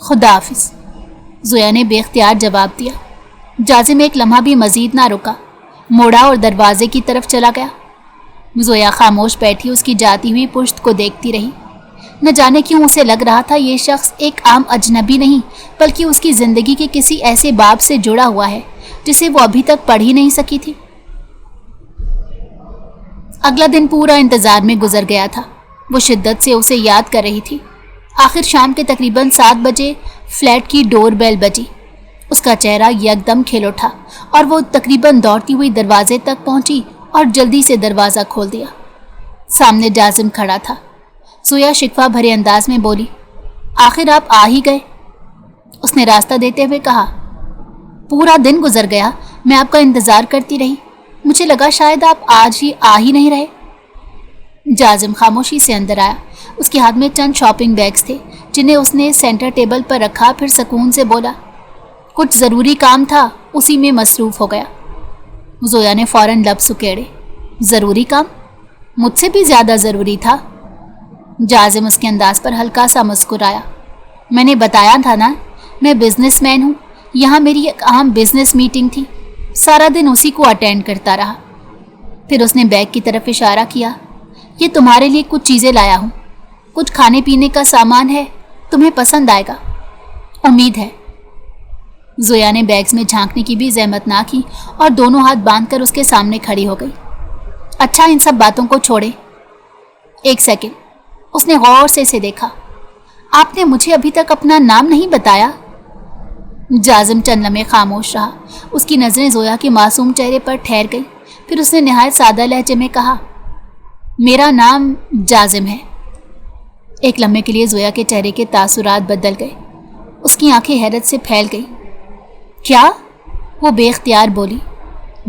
खुदा हाफिज़, ज़ोया ने बेख्तियार जवाब दिया। जाजिम एक लम्हा भी मज़ीद ना रुका, मोड़ा और दरवाजे की तरफ चला गया। ज़ोया खामोश बैठी उसकी जाती हुई पुश्त को देखती रही। न जाने क्यों उसे लग रहा था ये शख्स एक आम अजनबी नहीं, बल्कि उसकी ज़िंदगी के किसी ऐसे बाब से जुड़ा हुआ है जिसे वो अभी तक पढ़ ही नहीं सकी थी। अगला दिन पूरा इंतज़ार में गुजर गया था। वो शिद्दत से उसे याद कर रही थी। आखिर शाम के तकरीबन 7 बजे फ्लैट की डोर बेल बजी। उसका चेहरा यकदम खिल उठा और वो तकरीबन दौड़ती हुई दरवाजे तक पहुंची और जल्दी से दरवाज़ा खोल दिया। सामने जाजिम खड़ा था। ज़ोया शिकवा भरे अंदाज में बोली, आखिर आप आ ही गए। उसने रास्ता देते हुए कहा, पूरा दिन गुजर गया, मैं आपका इंतज़ार करती रही, मुझे लगा शायद आप आज ही आ ही नहीं रहे। जाजिम खामोशी से अंदर आया। उसके हाथ में चंद शॉपिंग बैग्स थे जिन्हें उसने सेंटर टेबल पर रखा। फिर सुकून से बोला, कुछ ज़रूरी काम था, उसी में मसरूफ़ हो गया। ज़ोया ने फ़ौरन लब सुकेड़े। ज़रूरी काम? मुझसे भी ज़्यादा ज़रूरी था। जाजिम उसके अंदाज पर हल्का सा मुस्कुराया। मैंने बताया था ना, मैं बिजनेसमैन हूँ। यहाँ मेरी एक अहम बिजनेस मीटिंग थी, सारा दिन उसी को अटेंड करता रहा। फिर उसने बैग की तरफ इशारा किया, ये तुम्हारे लिए कुछ चीज़ें लाया हूँ, कुछ खाने पीने का सामान है, तुम्हें पसंद आएगा, उम्मीद है। ज़ोया ने बैग्स में झांकने की भी जहमत ना की और दोनों हाथ बांधकर उसके सामने खड़ी हो गई। अच्छा, इन सब बातों को छोड़े, एक सेकंड। उसने गौर से इसे देखा। आपने मुझे अभी तक अपना नाम नहीं बताया। जाजिम चंद लम्हे खामोश रहा। उसकी नज़रें ज़ोया के मासूम चेहरे पर ठहर गई। फिर उसने निहायत सादा लहजे में कहा, मेरा नाम जाजिम है। एक लम्हे के लिए ज़ोया के चेहरे के तासुरात बदल गए। उसकी आंखें हैरत से फैल गई। क्या? वो बेख्तियार बोली।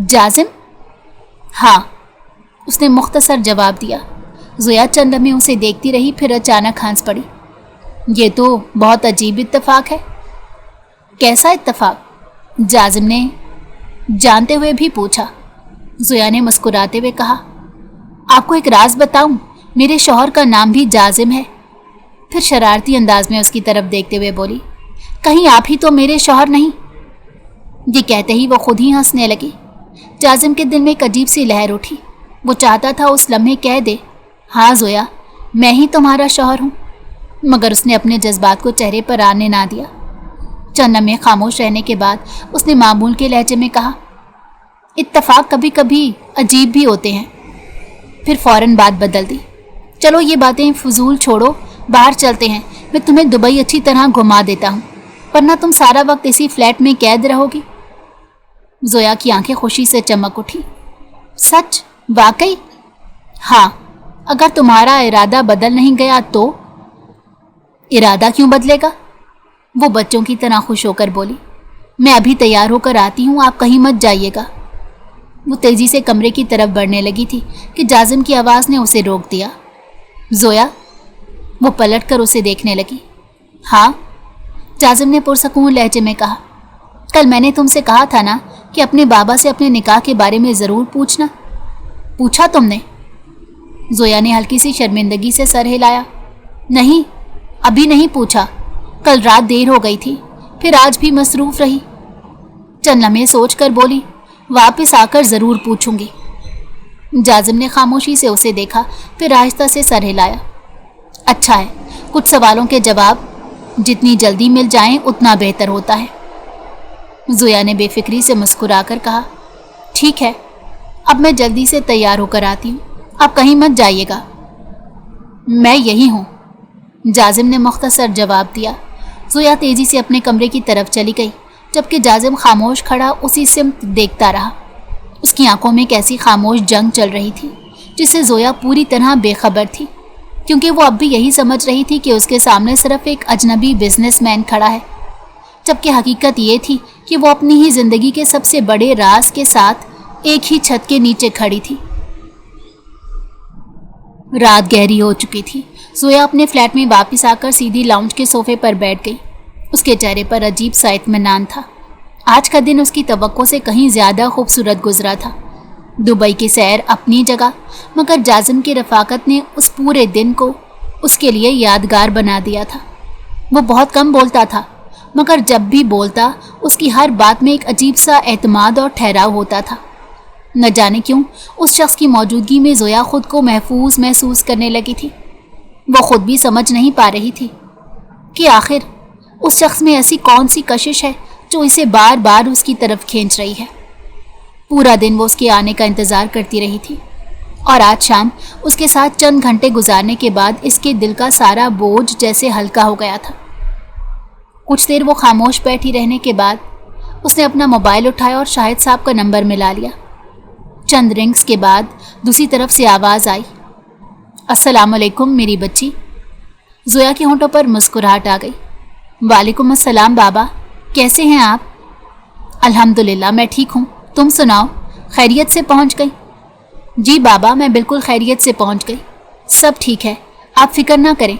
जाजिम? हाँ, उसने मुख्तसर जवाब दिया। ज़ोया चंद लम्हे उसे देखती रही, फिर अचानक हंस पड़ी। ये तो बहुत अजीब इत्तेफाक है। कैसा इत्तेफाक? जाजिम ने जानते हुए भी पूछा। ज़ोया ने मुस्कुराते हुए कहा, आपको एक राज बताऊं, मेरे शौहर का नाम भी जाजिम है। फिर शरारती अंदाज में उसकी तरफ देखते हुए बोली, कहीं आप ही तो मेरे शौहर नहीं? ये कहते ही वो खुद ही हंसने लगी। जाजिम के दिल में एक अजीब सी लहर उठी। वो चाहता था उस लम्हे कह दे, हाँ ज़ोया, मैं ही तुम्हारा शौहर हूँ, मगर उसने अपने जज्बात को चेहरे पर आने ना दिया। चंद लम्हे खामोश रहने के बाद उसने मामूल के लहजे में कहा, इत्तेफाक कभी कभी अजीब भी होते हैं। फिर फ़ौरन बात बदल दी, चलो ये बातें फजूल छोड़ो, बाहर चलते हैं, मैं तुम्हें दुबई अच्छी तरह घुमा देता हूँ, वरना तुम सारा वक्त इसी फ्लैट में कैद रहोगी। ज़ोया की आंखें खुशी से चमक उठी। सच? वाकई? हाँ, अगर तुम्हारा इरादा बदल नहीं गया तो। इरादा क्यों बदलेगा? वो बच्चों की तरह खुश होकर बोली, मैं अभी तैयार होकर आती हूँ, आप कहीं मत जाइएगा। वो तेज़ी से कमरे की तरफ बढ़ने लगी थी कि जाजिम की आवाज़ ने उसे रोक दिया। ज़ोया? वो पलट कर उसे देखने लगी। हाँ, जाजिम ने पुरसकून लहजे में कहा। कल मैंने तुमसे कहा था ना कि अपने बाबा से अपने निकाह के बारे में ज़रूर पूछना। पूछा तुमने? जोया ने हल्की सी शर्मिंदगी से सर हिलाया। नहीं, अभी नहीं पूछा। कल रात देर हो गई थी, फिर आज भी मसरूफ़ रही। चंद लम्हे सोच कर बोली, वापस आकर ज़रूर पूछूंगी। जाजिम ने खामोशी से उसे देखा, फिर आहिस्ता से सर हिलाया। अच्छा है, कुछ सवालों के जवाब जितनी जल्दी मिल जाएं उतना बेहतर होता है। जोया ने बेफिक्री से मुस्कुराकर कहा, ठीक है, अब मैं जल्दी से तैयार होकर आती हूँ, आप कहीं मत जाइएगा। मैं यही हूँ, जाजिम ने मुख्तसर जवाब दिया। जोया तेजी से अपने कमरे की तरफ चली गई, जबकि जाजिम खामोश खड़ा उसी सिमत देखता रहा। उसकी आंखों में एक ऐसी खामोश जंग चल रही थी जिससे जोया पूरी तरह बेखबर थी, क्योंकि वो अब भी यही समझ रही थी कि उसके सामने सिर्फ एक अजनबी बिजनेसमैन खड़ा है, जबकि हकीकत ये थी कि वो अपनी ही जिंदगी के सबसे बड़े राज के साथ एक ही छत के नीचे खड़ी थी। रात गहरी हो चुकी थी। जोया अपने फ्लैट में वापस आकर सीधी लाउंज के सोफे पर बैठ गई। उसके चेहरे पर अजीब सा इत्मीनान था। आज का दिन उसकी तवक्को से कहीं ज्यादा खूबसूरत गुजरा था। दुबई की सैर अपनी जगह, मगर जाजिम की रफाकत ने उस पूरे दिन को उसके लिए यादगार बना दिया था। वो बहुत कम बोलता था, मगर जब भी बोलता उसकी हर बात में एक अजीब सा एतमाद और ठहराव होता था। न जाने क्यों उस शख्स की मौजूदगी में जोया खुद को महफूज महसूस करने लगी थी। वो खुद भी समझ नहीं पा रही थी कि आखिर उस शख्स में ऐसी कौन सी कशिश है जो इसे बार बार उसकी तरफ खींच रही है। पूरा दिन वो उसके आने का इंतज़ार करती रही थी, और आज शाम उसके साथ चंद घंटे गुजारने के बाद इसके दिल का सारा बोझ जैसे हल्का हो गया था। कुछ देर वो खामोश बैठी रहने के बाद उसने अपना मोबाइल उठाया और शाहिद साहब का नंबर मिला लिया। चंद रिंग्स के बाद दूसरी तरफ से आवाज़ आई, अस्सलाम वालेकुम मेरी बच्ची। जोया के होंठों पर मुस्कुराहट आ गई। वालेकुम अस्सलाम बाबा, कैसे हैं आप? अल्हम्दुलिल्लाह मैं ठीक हूँ, तुम सुनाओ, खैरियत से पहुँच गई? जी बाबा, मैं बिल्कुल खैरियत से पहुँच गई, सब ठीक है, आप फिक्र ना करें।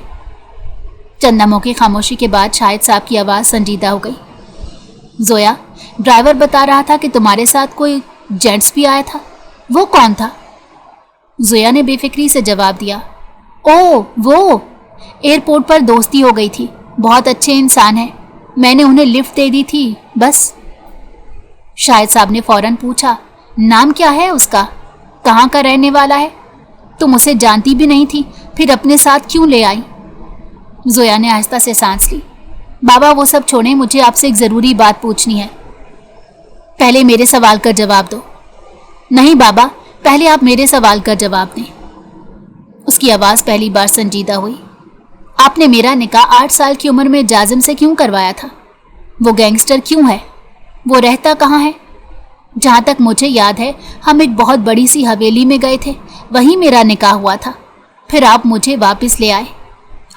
चंद लम्हों की खामोशी के बाद शाहिद साहब की आवाज़ संजीदा हो गई। जोया, ड्राइवर बता रहा था कि तुम्हारे साथ कोई जेंट्स भी आया था, वो कौन था? जोया ने बेफिक्री से जवाब दिया, ओह वो, एयरपोर्ट पर दोस्ती हो गई थी, बहुत अच्छे इंसान हैं, मैंने उन्हें लिफ्ट दे दी थी बस। शाहिद साहब ने फौरन पूछा, नाम क्या है उसका, कहाँ का रहने वाला है? तुम उसे जानती भी नहीं थी, फिर अपने साथ क्यों ले आई? जोया ने आहिस्ता से सांस ली। बाबा वो सब छोड़ें, मुझे आपसे एक ज़रूरी बात पूछनी है। पहले मेरे सवाल का जवाब दो। नहीं बाबा, पहले आप मेरे सवाल का जवाब दें। उसकी आवाज़ पहली बार संजीदा हुई। आपने मेरा निकाह 8 साल की उम्र में जाजिम से क्यों करवाया था? वो गैंगस्टर क्यों है? वो रहता कहाँ है? जहाँ तक मुझे याद है हम एक बहुत बड़ी सी हवेली में गए थे, वहीं मेरा निकाह हुआ था, फिर आप मुझे वापस ले आए,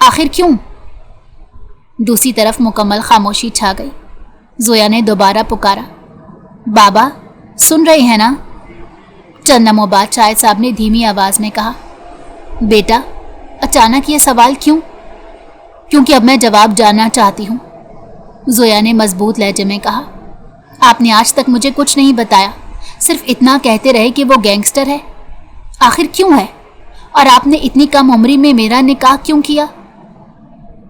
आखिर क्यों? दूसरी तरफ मुकम्मल खामोशी छा गई। जोया ने दोबारा पुकारा, बाबा सुन रहे हैं ना? चंद लम्हों बाद शाहिद साहब ने धीमी आवाज़ में कहा, बेटा अचानक ये सवाल क्यों? क्योंकि अब मैं जवाब जानना चाहती हूँ, जोया ने मजबूत लहजे में कहा। आपने आज तक मुझे कुछ नहीं बताया, सिर्फ इतना कहते रहे कि वो गैंगस्टर है, आखिर क्यों है? और आपने इतनी कम उम्र में मेरा निकाह क्यों किया?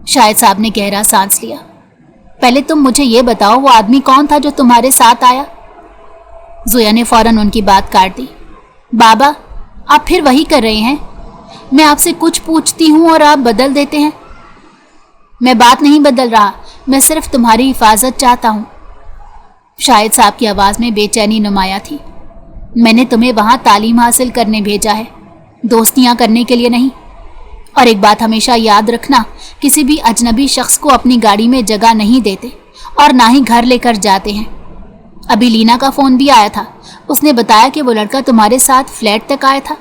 शाहिद साहब ने गहरा सांस लिया। पहले तुम मुझे ये बताओ, वो आदमी कौन था जो तुम्हारे साथ आया? जोया ने फौरन उनकी बात काट दी। बाबा आप फिर वही कर रहे हैं, मैं आपसे कुछ पूछती हूँ और आप बदल देते हैं। मैं बात नहीं बदल रहा, मैं सिर्फ तुम्हारी हिफाजत चाहता हूँ। शाहिद साहब की आवाज़ में बेचैनी नुमाया थी। मैंने तुम्हें वहाँ तालीम हासिल करने भेजा है, दोस्तियाँ करने के लिए नहीं। और एक बात हमेशा याद रखना, किसी भी अजनबी शख्स को अपनी गाड़ी में जगह नहीं देते और ना ही घर लेकर जाते हैं। अभी लीना का फ़ोन भी आया था, उसने बताया कि वो लड़का तुम्हारे साथ फ्लैट तक आया था।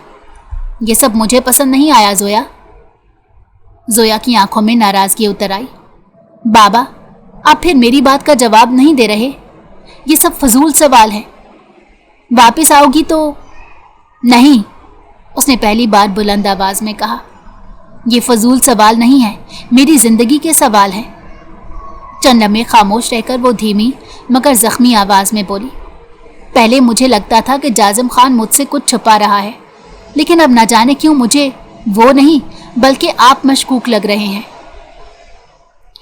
ये सब मुझे पसंद नहीं आया जोया। जोया की आंखों में नाराज़गी उतर आई। बाबा आप फिर मेरी बात का जवाब नहीं दे रहे, ये सब फजूल सवाल है। वापस आओगी तो? नहीं, उसने पहली बार बुलंद आवाज़ में कहा। ये फजूल सवाल नहीं है, मेरी ज़िंदगी के सवाल है। चंद लम्हे खामोश रहकर वो धीमी मगर जख्मी आवाज में बोली, पहले मुझे लगता था कि जाजिम खान मुझसे कुछ छुपा रहा है, लेकिन अब न जाने क्यों मुझे वो नहीं बल्कि आप मशकूक लग रहे हैं।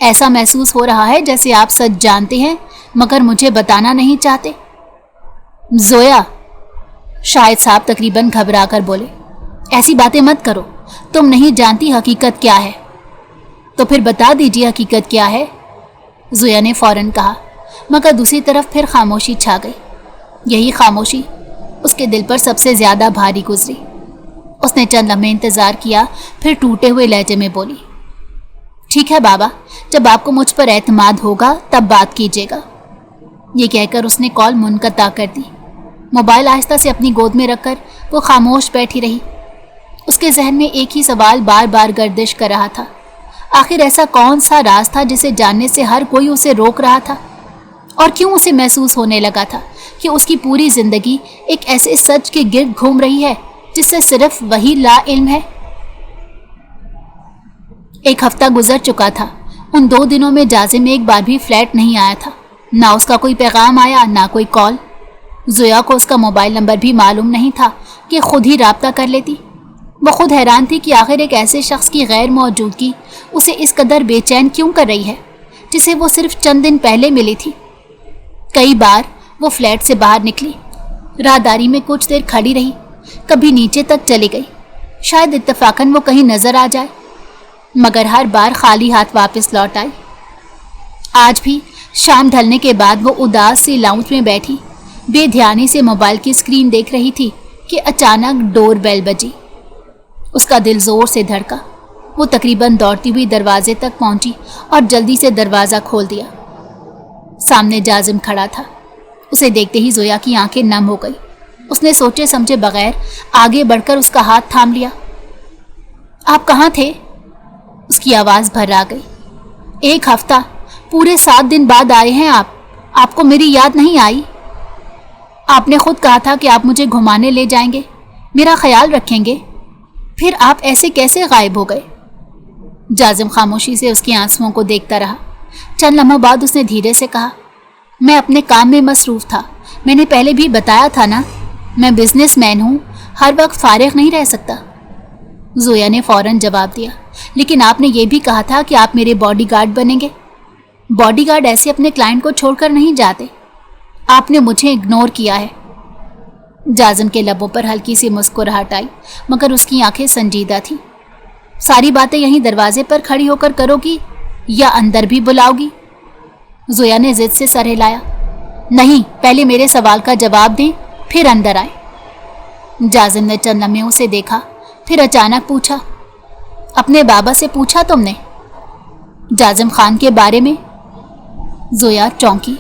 ऐसा महसूस हो रहा है जैसे आप सच जानते हैं मगर मुझे बताना नहीं चाहते। जोया, शाहिद साहब तकरीबन घबरा कर बोले, ऐसी बातें मत करो, तुम नहीं जानती हकीकत क्या है। तो फिर बता दीजिए हकीकत क्या है, जोया ने फौरन कहा, मगर दूसरी तरफ फिर खामोशी छा गई। यही खामोशी उसके दिल पर सबसे ज्यादा भारी गुजरी। उसने चंद लम्हे इंतजार किया, फिर टूटे हुए लहजे में बोली, ठीक है बाबा, जब आपको मुझ पर एतमाद होगा तब बात कीजिएगा। ये कहकर उसने कॉल मुनक़ता कर दी। मोबाइल आहिस्ता से अपनी गोद में रखकर वो खामोश बैठी रही। उसके जहन में एक ही सवाल बार बार गर्दिश कर रहा था, आखिर ऐसा कौन सा राज था जिसे जानने से हर कोई उसे रोक रहा था, और क्यों उसे महसूस होने लगा था कि उसकी पूरी जिंदगी एक ऐसे सच के गिर्द घूम रही है जिससे सिर्फ वही ला इल्म है। एक हफ्ता गुजर चुका था। उन 2 दिनों में जाजिम एक बार भी फ्लैट नहीं आया था। ना उसका कोई पैगाम आया, ना कोई कॉल। जोया को उसका मोबाइल नंबर भी मालूम नहीं था कि खुद ही राब्ता कर लेती। वो खुद हैरान थी कि आखिर एक ऐसे शख्स की गैर मौजूदगी उसे इस कदर बेचैन क्यों कर रही है जिसे वो सिर्फ चंद दिन पहले मिली थी। कई बार वो फ्लैट से बाहर निकली, राहदारी में कुछ देर खड़ी रही, कभी नीचे तक चली गई, शायद इत्तफाकन वो कहीं नजर आ जाए, मगर हर बार खाली हाथ वापस लौट आई। आज भी शाम ढलने के बाद वो उदास सी लाउंज में बैठी बेध्यानी से मोबाइल की स्क्रीन देख रही थी कि अचानक डोर बेल बजी। उसका दिल जोर से धड़का। वो तकरीबन दौड़ती हुई दरवाजे तक पहुंची और जल्दी से दरवाज़ा खोल दिया। सामने जाजिम खड़ा था। उसे देखते ही जोया की आंखें नम हो गई। उसने सोचे समझे बगैर आगे बढ़कर उसका हाथ थाम लिया। आप कहाँ थे? उसकी आवाज़ भर्रा गई। 1 हफ्ता, पूरे 7 दिन बाद आए हैं आप। आपको मेरी याद नहीं आई? आपने खुद कहा था कि आप मुझे घुमाने ले जाएंगे, मेरा ख्याल रखेंगे, फिर आप ऐसे कैसे गायब हो गए? जाजिम खामोशी से उसके आंसुओं को देखता रहा। चंद लम्हों बाद उसने धीरे से कहा, मैं अपने काम में मसरूफ़ था। मैंने पहले भी बताया था ना, मैं बिजनेसमैन हूँ, हर वक्त फारिग नहीं रह सकता। जोया ने फौरन जवाब दिया, लेकिन आपने ये भी कहा था कि आप मेरे बॉडीगार्ड बनेंगे। बॉडीगार्ड ऐसे अपने क्लाइंट को छोड़कर नहीं जाते। आपने मुझे इग्नोर किया है। जाजिम के लबों पर हल्की सी मुस्कुराहट आई, मगर उसकी आंखें संजीदा थीं। सारी बातें यहीं दरवाजे पर खड़ी होकर करोगी या अंदर भी बुलाओगी? जोया ने जिद से सर हिलाया। नहीं, पहले मेरे सवाल का जवाब दें, फिर अंदर आए। जाजिम ने चंद लम्हे उसे देखा, फिर अचानक पूछा, अपने बाबा से पूछा तुमने जाजिम खान के बारे में? जोया चौंकी।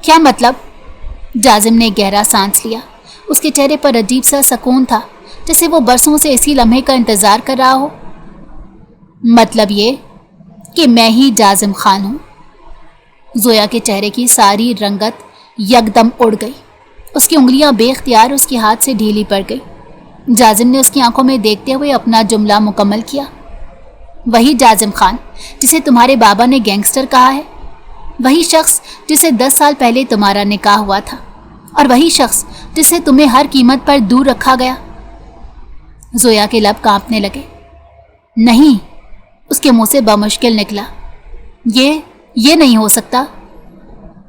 क्या मतलब? जाजिम ने गहरा सांस लिया। उसके चेहरे पर अजीब सा सुकून था, जैसे वो बरसों से इसी लम्हे का इंतजार कर रहा हो। मतलब ये कि मैं ही जाजिम खान हूँ। जोया के चेहरे की सारी रंगत यकदम उड़ गई। उसकी उंगलियां बेख्तियार उसके हाथ से ढीली पड़ गई। जाजिम ने उसकी आंखों में देखते हुए अपना जुमला मुकम्मल किया। वही जाजिम खान जिसे तुम्हारे बाबा ने गैंगस्टर कहा है, वही शख्स जिसे 10 साल पहले तुम्हारा निकाह हुआ था, और वही शख्स जिसे तुम्हें हर कीमत पर दूर रखा गया। जोया के लब कांपने लगे। नहीं, उसके मुंह से बमुश्किल निकला, ये नहीं हो सकता।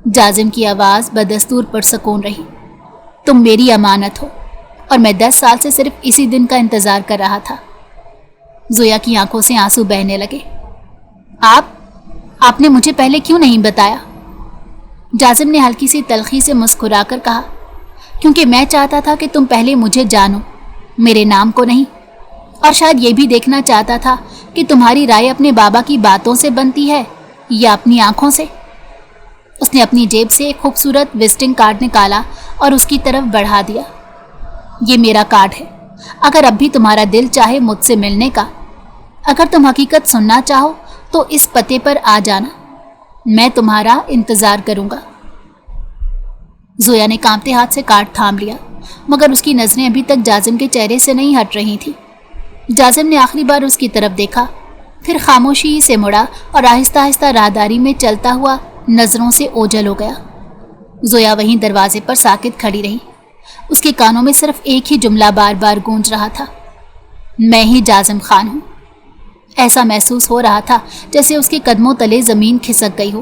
जाजिम की आवाज़ बदस्तूर पुरसकून रही। तुम मेरी अमानत हो और मैं 10 साल से सिर्फ इसी दिन का इंतज़ार कर रहा था। जोया की आंखों से आंसू बहने लगे। आपने मुझे पहले क्यों नहीं बताया? जाजिम ने हल्की सी तलखी से मुस्कुराकर कहा, क्योंकि मैं चाहता था कि तुम पहले मुझे जानो, मेरे नाम को नहीं, और शायद ये भी देखना चाहता था कि तुम्हारी राय अपने बाबा की बातों से बनती है या अपनी आंखों से। उसने अपनी जेब से एक खूबसूरत विजिटिंग कार्ड निकाला और उसकी तरफ बढ़ा दिया। ये मेरा कार्ड है, अगर अब भी तुम्हारा दिल चाहे मुझसे मिलने का, अगर तुम हकीकत सुनना चाहो तो इस पते पर आ जाना, मैं तुम्हारा इंतज़ार करूँगा। जोया ने कांपते हाथ से कार्ड थाम लिया, मगर उसकी नज़रें अभी तक जाजिम के चेहरे से नहीं हट रही थी। जाजिम ने आखिरी बार उसकी तरफ देखा, پھر خاموشی سے مڑا اور آہستہ آہستہ راہداری میں چلتا ہوا نظروں سے اوجھل ہو گیا۔ زویا وہیں دروازے پر ساکت کھڑی رہی۔ اس کے کانوں میں صرف ایک ہی جملہ بار بار گونج رہا تھا، میں ہی جازم خان ہوں۔ ایسا محسوس ہو رہا تھا جیسے اس کے قدموں تلے زمین کھسک گئی ہو،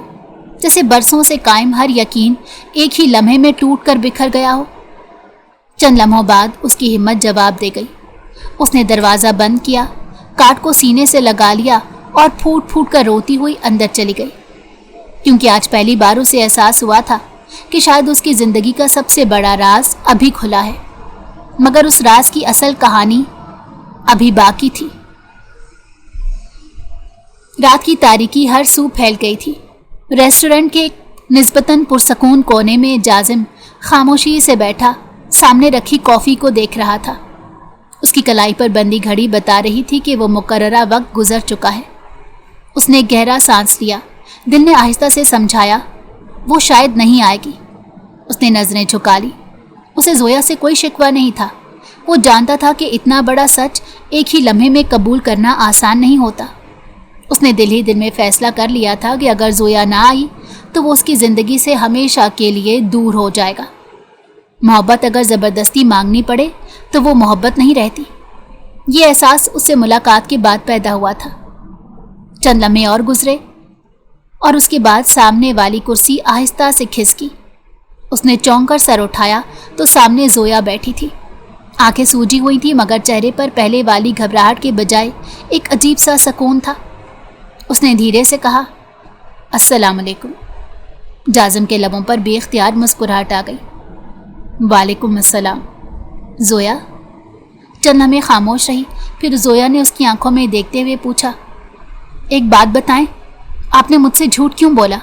جیسے برسوں سے قائم ہر یقین ایک ہی لمحے میں ٹوٹ کر بکھر گیا ہو۔ چند لمحوں بعد اس کی ہمت جواب دے گئی۔ اس نے دروازہ بند کیا، کاٹ کو سینے سے لگا لیا اور پھوٹ پھوٹ کر روتی ہوئی اندر چلی گئی، کیونکہ آج پہلی بار اسے احساس ہوا تھا کہ شاید اس کی زندگی کا سب سے بڑا راز ابھی کھلا ہے، مگر اس راز کی اصل کہانی ابھی باقی تھی۔ رات کی تاریکی ہر سو پھیل گئی تھی۔ ریسٹورنٹ کے نسبتاً پرسکون کونے میں جازم خاموشی سے بیٹھا سامنے رکھی کافی کو دیکھ رہا تھا۔ اس کی کلائی پر بندی گھڑی بتا رہی تھی کہ وہ مقررہ وقت گزر چکا ہے۔ اس نے گہرا سانس لیا۔ دل نے آہستہ سے سمجھایا وہ شاید نہیں آئے گی۔ اس نے نظریں جھکا لی۔ اسے زویا سے کوئی شکوہ نہیں تھا۔ وہ جانتا تھا کہ اتنا بڑا سچ ایک ہی لمحے میں قبول کرنا آسان نہیں ہوتا۔ اس نے دل ہی دل میں فیصلہ کر لیا تھا کہ اگر زویا نہ آئی تو وہ اس کی زندگی سے ہمیشہ کے لیے دور ہو جائے گا۔ محبت اگر زبردستی مانگنی پڑے تو وہ محبت نہیں رہتی۔ یہ احساس اس سے ملاقات کے بعد پیدا ہوا تھا۔ چند لمحے اور گزرے اور اس کے بعد سامنے والی کرسی آہستہ سے کھسکی۔ اس نے چونک کر سر اٹھایا تو سامنے زویا بیٹھی تھی۔ آنکھیں سوجی ہوئی تھی مگر چہرے پر پہلے والی گھبراہٹ کے بجائے ایک عجیب سا سکون تھا۔ اس نے دھیرے سے کہا السلام علیکم۔ جازم کے لبوں پر بے اختیار مسکراہٹ آ گئی۔ وعلیکم السلام۔ زویا؟ چند لمحے خاموش رہی، پھر زویا نے اس کی آنکھوں میں دیکھتے ہوئے پوچھا ایک بات بتائیں، آپ نے مجھ سے جھوٹ کیوں بولا؟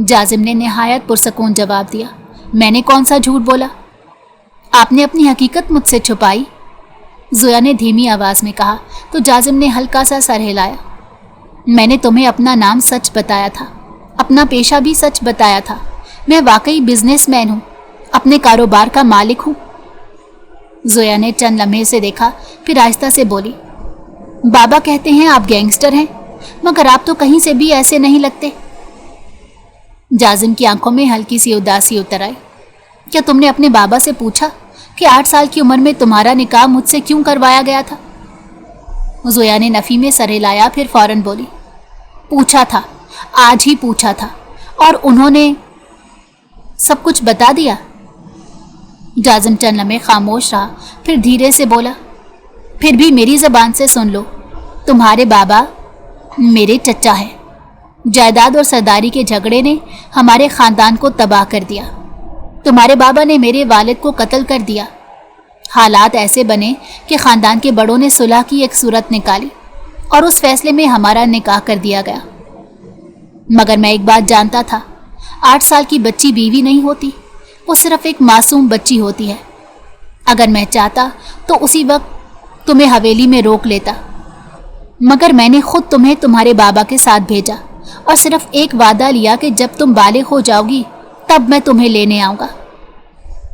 جازم نے نہایت پرسکون جواب دیا میں نے کون سا جھوٹ بولا؟ آپ نے اپنی حقیقت مجھ سے چھپائی۔ زویا نے دھیمی آواز میں کہا تو جازم نے ہلکا سا سر ہلایا۔ میں نے تمہیں اپنا نام سچ بتایا تھا، اپنا پیشہ بھی سچ بتایا تھا۔ میں واقعی بزنس مین ہوں، اپنے کاروبار کا مالک ہوں۔ زویا نے چند لمحے سے دیکھا، پھر آہستہ سے بولی بابا کہتے ہیں آپ گینگسٹر ہیں، مگر آپ تو کہیں سے بھی ایسے نہیں لگتے۔ جازم کی آنکھوں میں ہلکی سی اداسی اتر آئی۔ کیا تم نے اپنے بابا سے پوچھا کہ 8 سال کی عمر میں تمہارا نکاح مجھ سے کیوں کروایا گیا تھا؟ زویا نے نفی میں سر ہلایا، پھر فوراً بولی پوچھا تھا، آج ہی پوچھا تھا، اور انہوں نے سب کچھ بتا دیا۔ جازم چند لمحے خاموش رہا، پھر دھیرے سے بولا پھر بھی میری زبان سے سن لو، تمہارے بابا میرے چچا ہیں۔ جائیداد اور سرداری کے جھگڑے نے ہمارے خاندان کو تباہ کر دیا۔ تمہارے بابا نے میرے والد کو قتل کر دیا۔ حالات ایسے بنے کہ خاندان کے بڑوں نے صلح کی ایک صورت نکالی اور اس فیصلے میں ہمارا نکاح کر دیا گیا۔ مگر میں ایک بات جانتا تھا، 8 سال کی بچی بیوی نہیں ہوتی، وہ صرف ایک معصوم بچی ہوتی ہے۔ اگر میں چاہتا تو اسی وقت تمہیں حویلی میں روک لیتا، مگر میں نے خود تمہیں تمہارے بابا کے ساتھ بھیجا اور صرف ایک وعدہ لیا کہ جب تم بالغ ہو جاؤ گی تب میں تمہیں لینے آؤں گا۔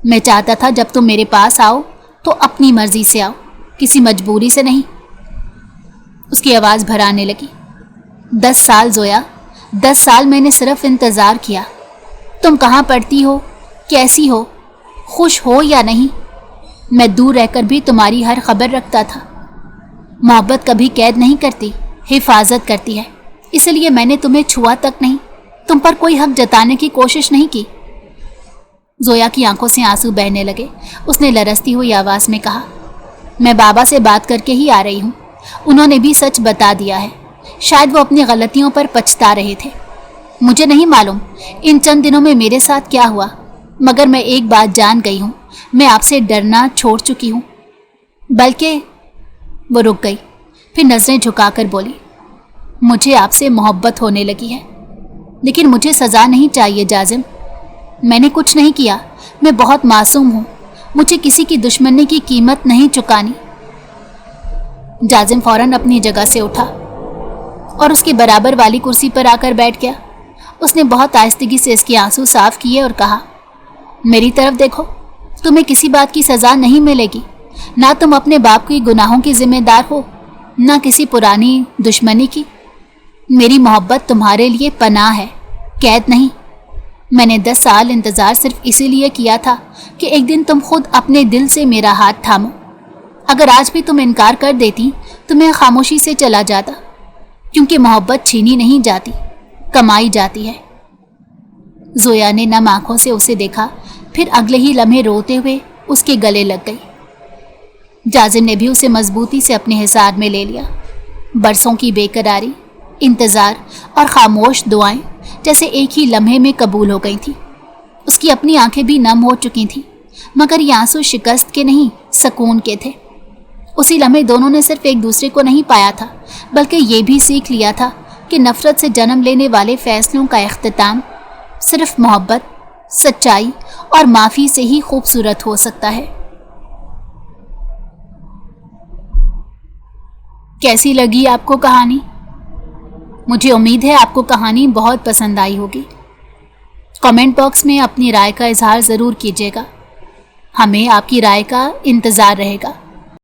میں چاہتا تھا جب تم میرے پاس آؤ تو اپنی مرضی سے آؤ، کسی مجبوری سے نہیں۔ اس کی آواز بھرانے لگی۔ 10 سال زویا، 10 سال میں نے صرف انتظار کیا۔ تم کہاں پڑھتی ہو، کیسی ہو، خوش ہو یا نہیں، میں دور رہ کر بھی تمہاری ہر خبر رکھتا تھا۔ محبت کبھی قید نہیں کرتی، حفاظت کرتی ہے، اس لیے میں نے تمہیں چھوا تک نہیں، تم پر کوئی حق جتانے کی کوشش نہیں کی۔ زویا کی آنکھوں سے آنسو بہنے لگے۔ اس نے لرزتی ہوئی آواز میں کہا میں بابا سے بات کر کے ہی آ رہی ہوں، انہوں نے بھی سچ بتا دیا ہے۔ شاید وہ اپنی غلطیوں پر پچھتا رہے تھے۔ مجھے نہیں معلوم ان چند دنوں میں میرے ساتھ کیا ہوا، مگر میں ایک بات جان گئی ہوں، میں آپ سے ڈرنا چھوڑ چکی ہوں۔ بلکہ وہ رک گئی، پھر نظریں جھکا کر بولی مجھے آپ سے محبت ہونے لگی ہے، لیکن مجھے سزا نہیں چاہیے جازم۔ میں نے کچھ نہیں کیا، میں بہت معصوم ہوں، مجھے کسی کی دشمنی کی قیمت نہیں چکانی۔ جازم فوراً اپنی جگہ سے اٹھا اور اس کے برابر والی کرسی پر آ کر بیٹھ گیا۔ اس نے بہت آہستگی سے اس کے آنسو صاف کیے اور کہا میری طرف دیکھو، تمہیں کسی بات کی سزا نہیں ملے گی، نہ تم اپنے باپ کی گناہوں کی ذمہ دار ہو، ना किसी पुरानी दुश्मनी की। मेरी मोहब्बत तुम्हारे लिए पनाह है, कैद नहीं। मैंने 10 साल इंतज़ार सिर्फ इसीलिए किया था कि एक दिन तुम खुद अपने दिल से मेरा हाथ थामो। अगर आज भी तुम इनकार कर देती तो मैं खामोशी से चला जाता, क्योंकि मोहब्बत छीनी नहीं जाती, कमाई जाती है। जोया ने नम आंखों से उसे देखा, फिर अगले ही लम्हे रोते हुए उसके गले लग गई। जाजिम ने भी उसे मजबूती से अपने हिसाब में ले लिया। बरसों की बेकरारी, इंतज़ार और खामोश दुआएं जैसे एक ही लम्हे में कबूल हो गई थी। उसकी अपनी आंखें भी नम हो चुकी थीं, मगर ये आंसू शिकस्त के नहीं, सुकून के थे। उसी लम्हे दोनों ने सिर्फ एक दूसरे को नहीं पाया था, बल्कि ये भी सीख लिया था कि नफ़रत से जन्म लेने वाले फैसलों का इख्तिताम सिर्फ मोहब्बत, सच्चाई और माफ़ी से ही खूबसूरत हो सकता है। कैसी लगी आपको कहानी? मुझे उम्मीद है आपको कहानी बहुत पसंद आई होगी। कमेंट बॉक्स में अपनी राय का इजहार ज़रूर कीजिएगा। हमें आपकी राय का इंतज़ार रहेगा।